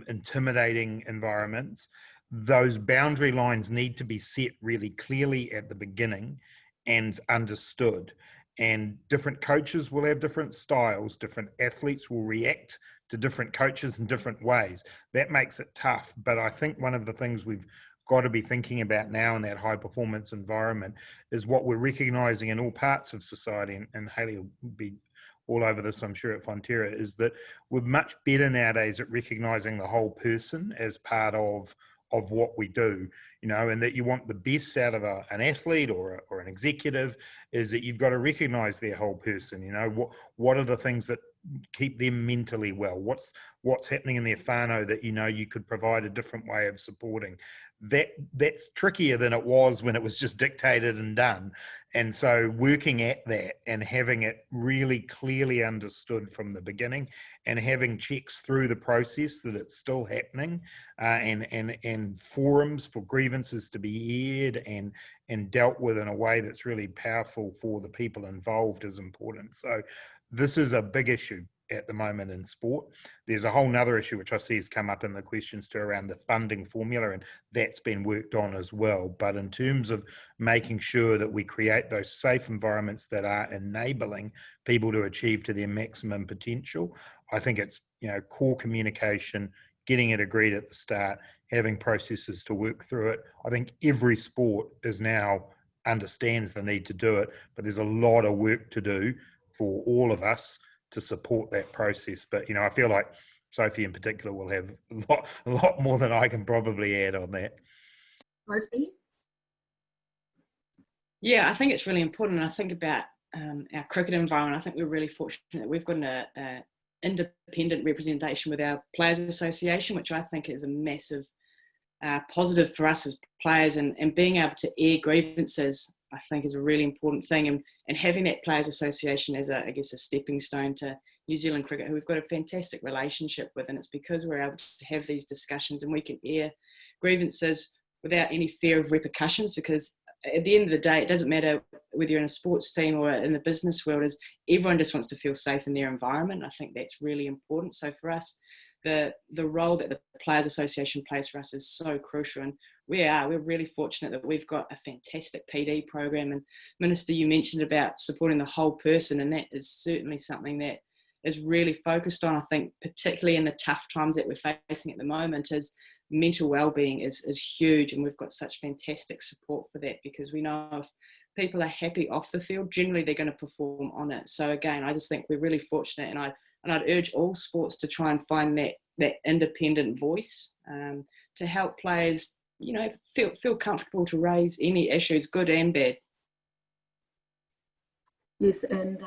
intimidating environments. Those boundary lines need to be set really clearly at the beginning and understood. And different coaches will have different styles, different athletes will react to different coaches in different ways. That makes it tough. But I think one of the things we've got to be thinking about now in that high performance environment is what we're recognizing in all parts of society, and Hayley will be all over this, I'm sure, at Fonterra, is that we're much better nowadays at recognizing the whole person as part of what we do, you know, and that you want the best out of an athlete or an executive, is that you've got to recognize their whole person. You know, what are the things that keep them mentally well? What's happening in their whānau that, you know, you could provide a different way of supporting? That's trickier than it was when it was just dictated and done. And so working at that and having it really clearly understood from the beginning, and having checks through the process that it's still happening, and forums for grievances to be aired and dealt with in a way that's really powerful for the people involved is important. So this is a big issue at the moment in sport. There's a whole nother issue which I see has come up in the questions too around the funding formula, and that's been worked on as well. But in terms of making sure that we create those safe environments that are enabling people to achieve to their maximum potential, I think it's, you know, core communication, getting it agreed at the start, having processes to work through it. I think every sport is now understands the need to do it, but there's a lot of work to do for all of us to support that process. But, you know, I feel like Sophie in particular will have a lot more than I can probably add on that. Sophie? Yeah, I think it's really important. I think about our cricket environment. I think we're really fortunate that we've got an independent representation with our Players Association, which I think is a massive positive for us as players, and being able to air grievances, I think, is a really important thing, and having that Players Association as I guess a stepping stone to New Zealand cricket, who we've got a fantastic relationship with, and it's because we're able to have these discussions and we can air grievances without any fear of repercussions, because at the end of the day, it doesn't matter whether you're in a sports team or in the business world, is everyone just wants to feel safe in their environment. I think that's really important. So for us, the role that the Players Association plays for us is so crucial, and we're really fortunate that we've got a fantastic PD program. And Minister, you mentioned about supporting the whole person, and that is certainly something that is really focused on. I think particularly in the tough times that we're facing at the moment, is mental well-being is huge, and we've got such fantastic support for that, because we know if people are happy off the field, generally they're going to perform on it. So again, I just think we're really fortunate, and I'd urge all sports to try and find that independent voice to help players, you know, feel comfortable to raise any issues, good and bad. Yes, and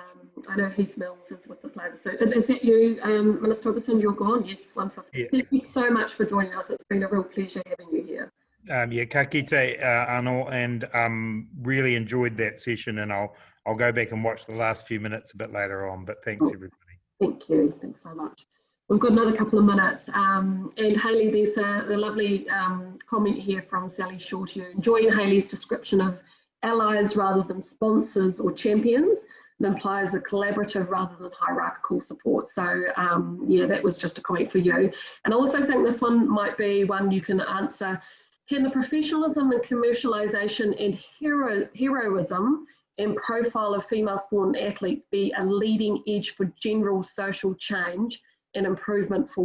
I know Heath Mills is with the Players. So is that you, Minister Robertson? You're gone. Yes, 150. Yeah. Thank you so much for joining us. It's been a real pleasure having you here. Yeah, ka kite anō, and really enjoyed that session, and I'll go back and watch the last few minutes a bit later on. But thanks, everybody. Thank you. Thanks so much. We've got another couple of minutes. And Hayley, there's a lovely comment here from Sally Shortew, enjoying Hayley's description of allies rather than sponsors or champions. It implies a collaborative rather than hierarchical support. So yeah, that was just a comment for you. And I also think this one might be one you can answer. Can the professionalism and commercialisation and heroism and profile of female sport and athletes be a leading edge for general social change and improvement for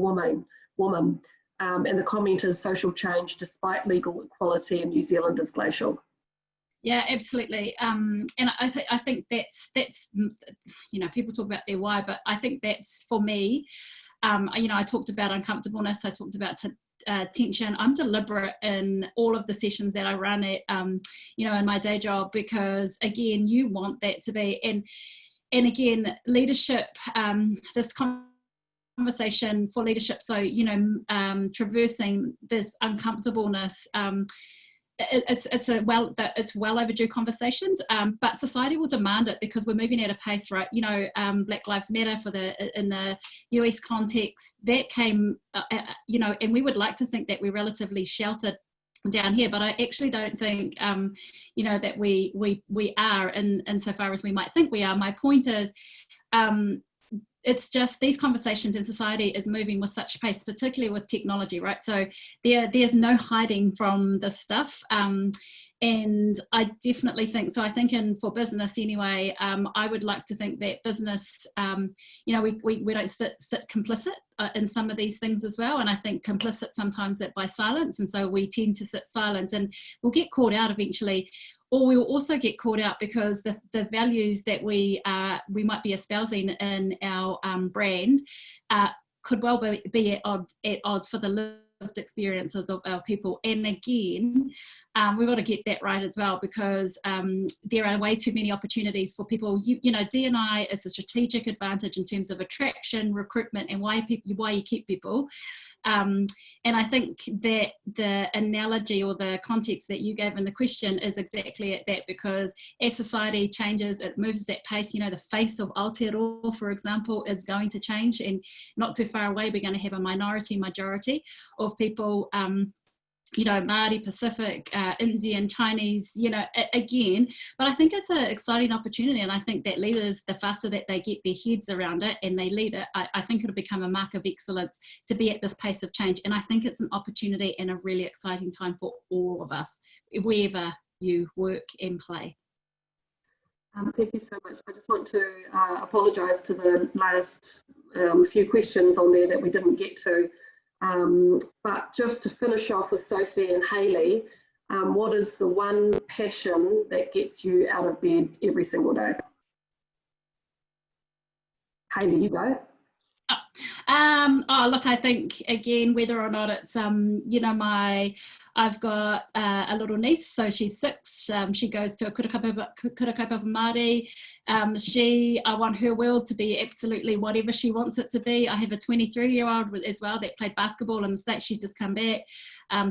women? And the comment is social change despite legal equality in New Zealand is glacial. Yeah, absolutely. And I think that's you know, people talk about their why, but I think that's for me. You know, I talked about uncomfortableness. I talked about tension. I'm deliberate in all of the sessions that I run at, you know, in my day job, because again, you want that to be, and again, leadership, this conversation for leadership. So, you know, traversing this uncomfortableness, it's well overdue conversations, but society will demand it because we're moving at a pace, right? You know, Black Lives Matter in the US context, that came, you know, and we would like to think that we're relatively sheltered down here, but I actually don't think, you know, that we are in so far as we might think we are. My point is, it's just these conversations in society is moving with such pace, particularly with technology, right? So there's no hiding from this stuff. And I definitely think, so I think for business anyway, I would like to think that business, you know, we don't sit complicit in some of these things as well. And I think complicit sometimes by silence. And so we tend to sit silent and we'll get caught out eventually. Or we will also get caught out because the values that we might be espousing in our brand could well be at odds for the lived experiences of our people. And again, we've got to get that right as well, because there are way too many opportunities for people. You know, D&I is a strategic advantage in terms of attraction, recruitment, and why you keep people. And I think that the analogy or the context that you gave in the question is exactly at that, because as society changes, it moves at that pace. You know, the face of Aotearoa, for example, is going to change, and not too far away, we're going to have a majority of people, you know, Māori, Pacific, Indian, Chinese, you know, again. But I think it's an exciting opportunity, and I think that leaders, the faster that they get their heads around it and they lead it, I think it'll become a mark of excellence to be at this pace of change. And I think it's an opportunity and a really exciting time for all of us, wherever you work and play. Thank you so much. I just want to apologise to the last few questions on there that we didn't get to. But just to finish off with Sophie and Hayley, what is the one passion that gets you out of bed every single day? Hayley, you go. Oh, look, I think again, whether or not it's you know, I've got a little niece, so she's 6. She goes to Kurakaupapa Māori. I want her world to be absolutely whatever she wants it to be. I have a 23-year-old as well that played basketball in the States. She's just come back.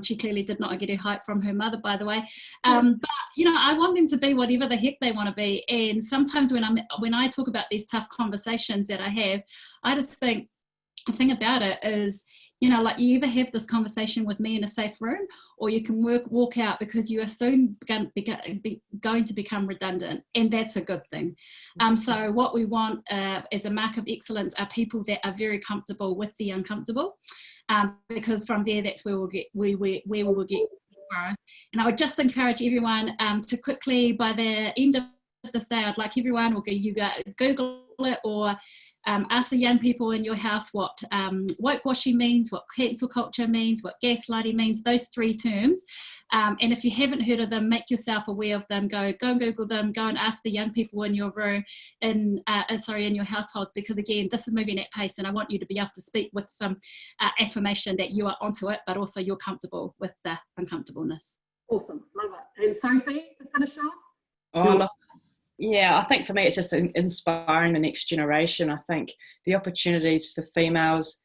She clearly did not get her height from her mother, by the way. But you know, I want them to be whatever the heck they want to be. And sometimes when I talk about these tough conversations that I have, I just think, the thing about it is, you know, like, you either have this conversation with me in a safe room, or you can walk out, because you are soon going to become redundant, and that's a good thing. So what we want as a mark of excellence are people that are very comfortable with the uncomfortable, because from there, that's where we will get. And I would just encourage everyone to quickly, by the end of this day, I'd like everyone, you go Google it, or ask the young people in your house what whitewashing means, what cancel culture means, what gaslighting means, those 3 terms. And if you haven't heard of them, make yourself aware of them. Go and Google them. Go and ask the young people in your room, in your households, because again, this is moving at pace, and I want you to be able to speak with some affirmation that you are onto it, but also you're comfortable with the uncomfortableness. Awesome, love it. And Sophie, to finish off? Oh, look, yeah, I think for me it's just inspiring the next generation. I think the opportunities for females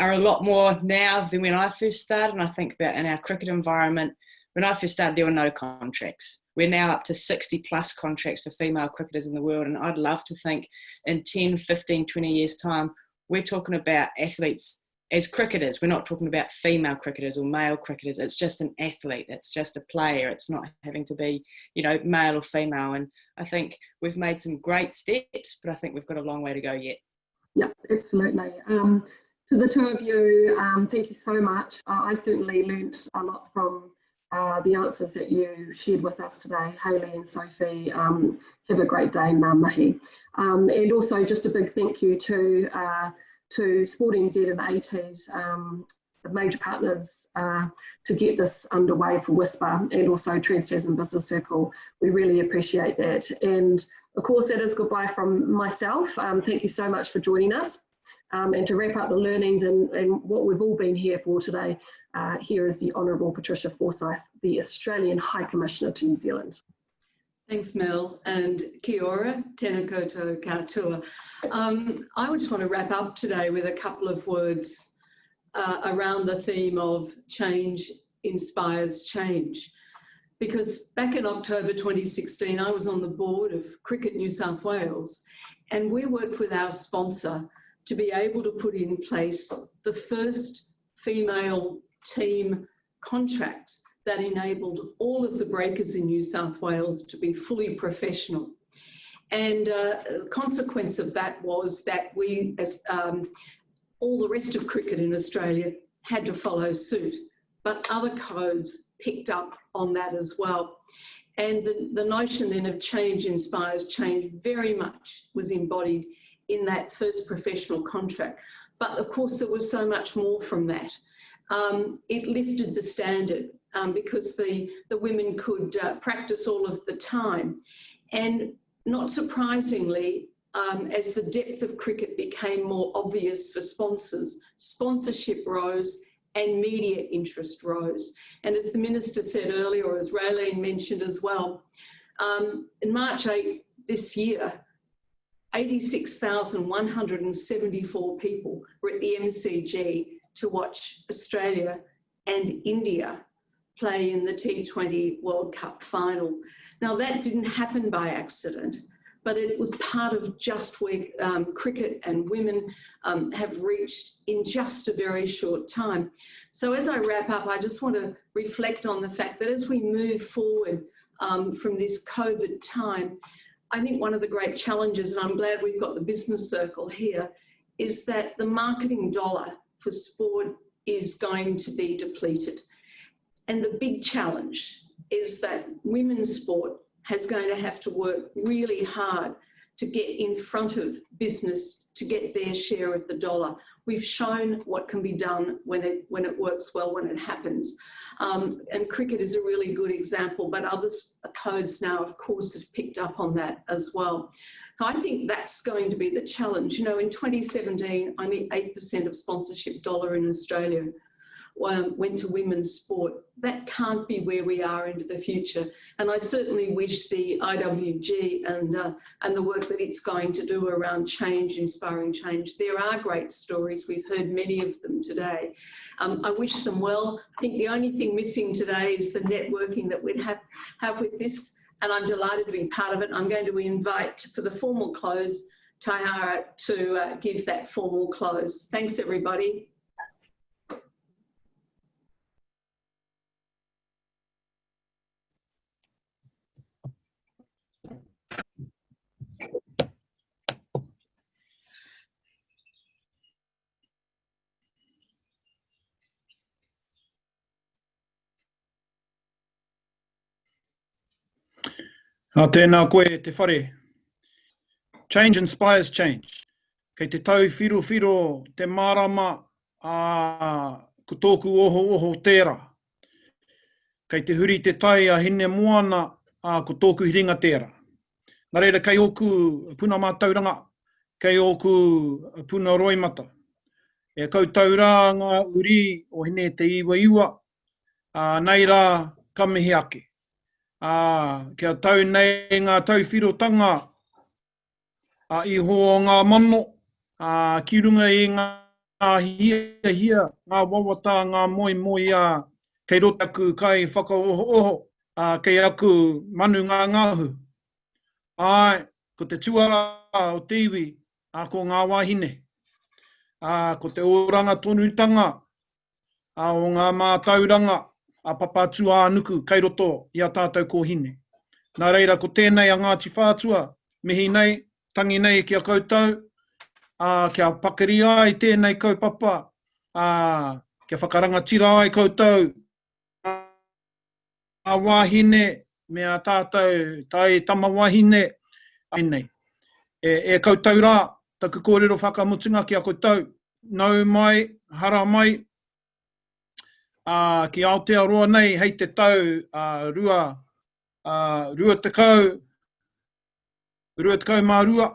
are a lot more now than when I first started. And I think about in our cricket environment, when I first started, there were no contracts. We're now up to 60 plus contracts for female cricketers in the world. And I'd love to think in 10, 15, 20 years time, we're talking about athletes as cricketers. We're not talking about female cricketers or male cricketers. It's just an athlete. It's just a player. It's not having to be, you know, male or female. And I think we've made some great steps, but I think we've got a long way to go yet. Yeah, absolutely. To the two of you, thank you so much. I certainly learnt a lot from the answers that you shared with us today. Hayley and Sophie, have a great day, ngā mihi. And also just a big thank you to Sport NZ and ATED, the major partners, to get this underway for Whisper, and also Trans-Tasman Business Circle. We really appreciate that. And of course, that is goodbye from myself. Thank you so much for joining us. And to wrap up the learnings and what we've all been here for today, here is the Honourable Patricia Forsyth, the Australian High Commissioner to New Zealand. Thanks, Mel, and kia ora, tēnā koutou katoa. I just want to wrap up today with a couple of words around the theme of change inspires change. Because back in October 2016, I was on the board of Cricket New South Wales, and we worked with our sponsor to be able to put in place the first female team contract that enabled all of the breakers in New South Wales to be fully professional. And the consequence of that was that we, as all the rest of cricket in Australia, had to follow suit, but other codes picked up on that as well. And the notion then of change inspires change very much was embodied in that first professional contract. But of course, there was so much more from that. It lifted the standard because the women could practice all of the time. And not surprisingly, as the depth of cricket became more obvious for sponsors, sponsorship rose and media interest rose. And as the Minister said earlier, or as Raelene mentioned as well, in March 8 this year, 86,174 people were at the MCG to watch Australia and India play in the T20 World Cup final. Now that didn't happen by accident, but it was part of just where cricket and women have reached in just a very short time. So as I wrap up, I just want to reflect on the fact that as we move forward from this COVID time, I think one of the great challenges, and I'm glad we've got the business circle here, is that the marketing dollar for sport is going to be depleted. And the big challenge is that women's sport is going to have to work really hard to get in front of business to get their share of the dollar. We've shown what can be done when it works well, when it happens. And cricket is a really good example, but other codes now, of course, have picked up on that as well. I think that's going to be the challenge. You know, in 2017, only 8% of sponsorship dollar in Australia went to women's sport. That can't be where we are into the future. And I certainly wish the IWG and the work that it's going to do around change, inspiring change. There are great stories. We've heard many of them today. I wish them well. I think the only thing missing today is the networking that we'd have with this. And I'm delighted to be part of it. I'm going to invite for the formal close, Taihara, to give that formal close. Thanks, everybody. Tēnā koe te whare. Change inspires change. Kei te tau whiro te marama ko tōku oho tērā. Kei te huri te tai a hine moana ko tōku hiringa tērā. Nā reira, kei oku puna mātauranga, kei oku puna roimata. E kautaura ngā uri o hine te iwa, nei rā ka mihi ake. Kia tau nei ngā tauwhirotanga i ho ngā mano, ki runga i ngā hia, ngā wawata, ngā moi, kei rotaku kai whakaoho, kei aku manu ngā ngāhu. Ai, ko te tuara o te iwi, ko ngā wahine. ko te oranga tonutanga, o ngā mātauranga, a papatu ānuku, kei roto i a tātou kōhine. Nā reira, ko tēnei a Ngāti Whātua, mihi nei, tangi nei ki a koutou, kia pakari ai tēnei kaupapa, kia whakarangatira ai koutou, a wahine, me a tātou, tai tama wahine, nei. E koutou rā, taku kōrero whakamutunga ki a koutou, nau mai, hara mai, ki Aotearoa nei, hei te tau rua tekau mā rua,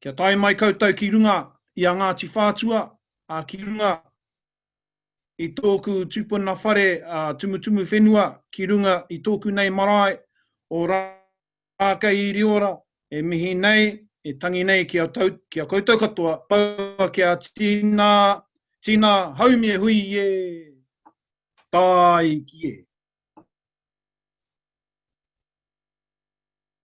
kia tai mai koutou ki runga i a Ngāti Whātua, ki runga i tōku tūpuna whare tumutumu whenua, ki runga i tōku nei marae, o rākei i riora, e mihi nei, e tangi nei ki a koutou katoa, paua ki a tina haumie hui e, tai ki e.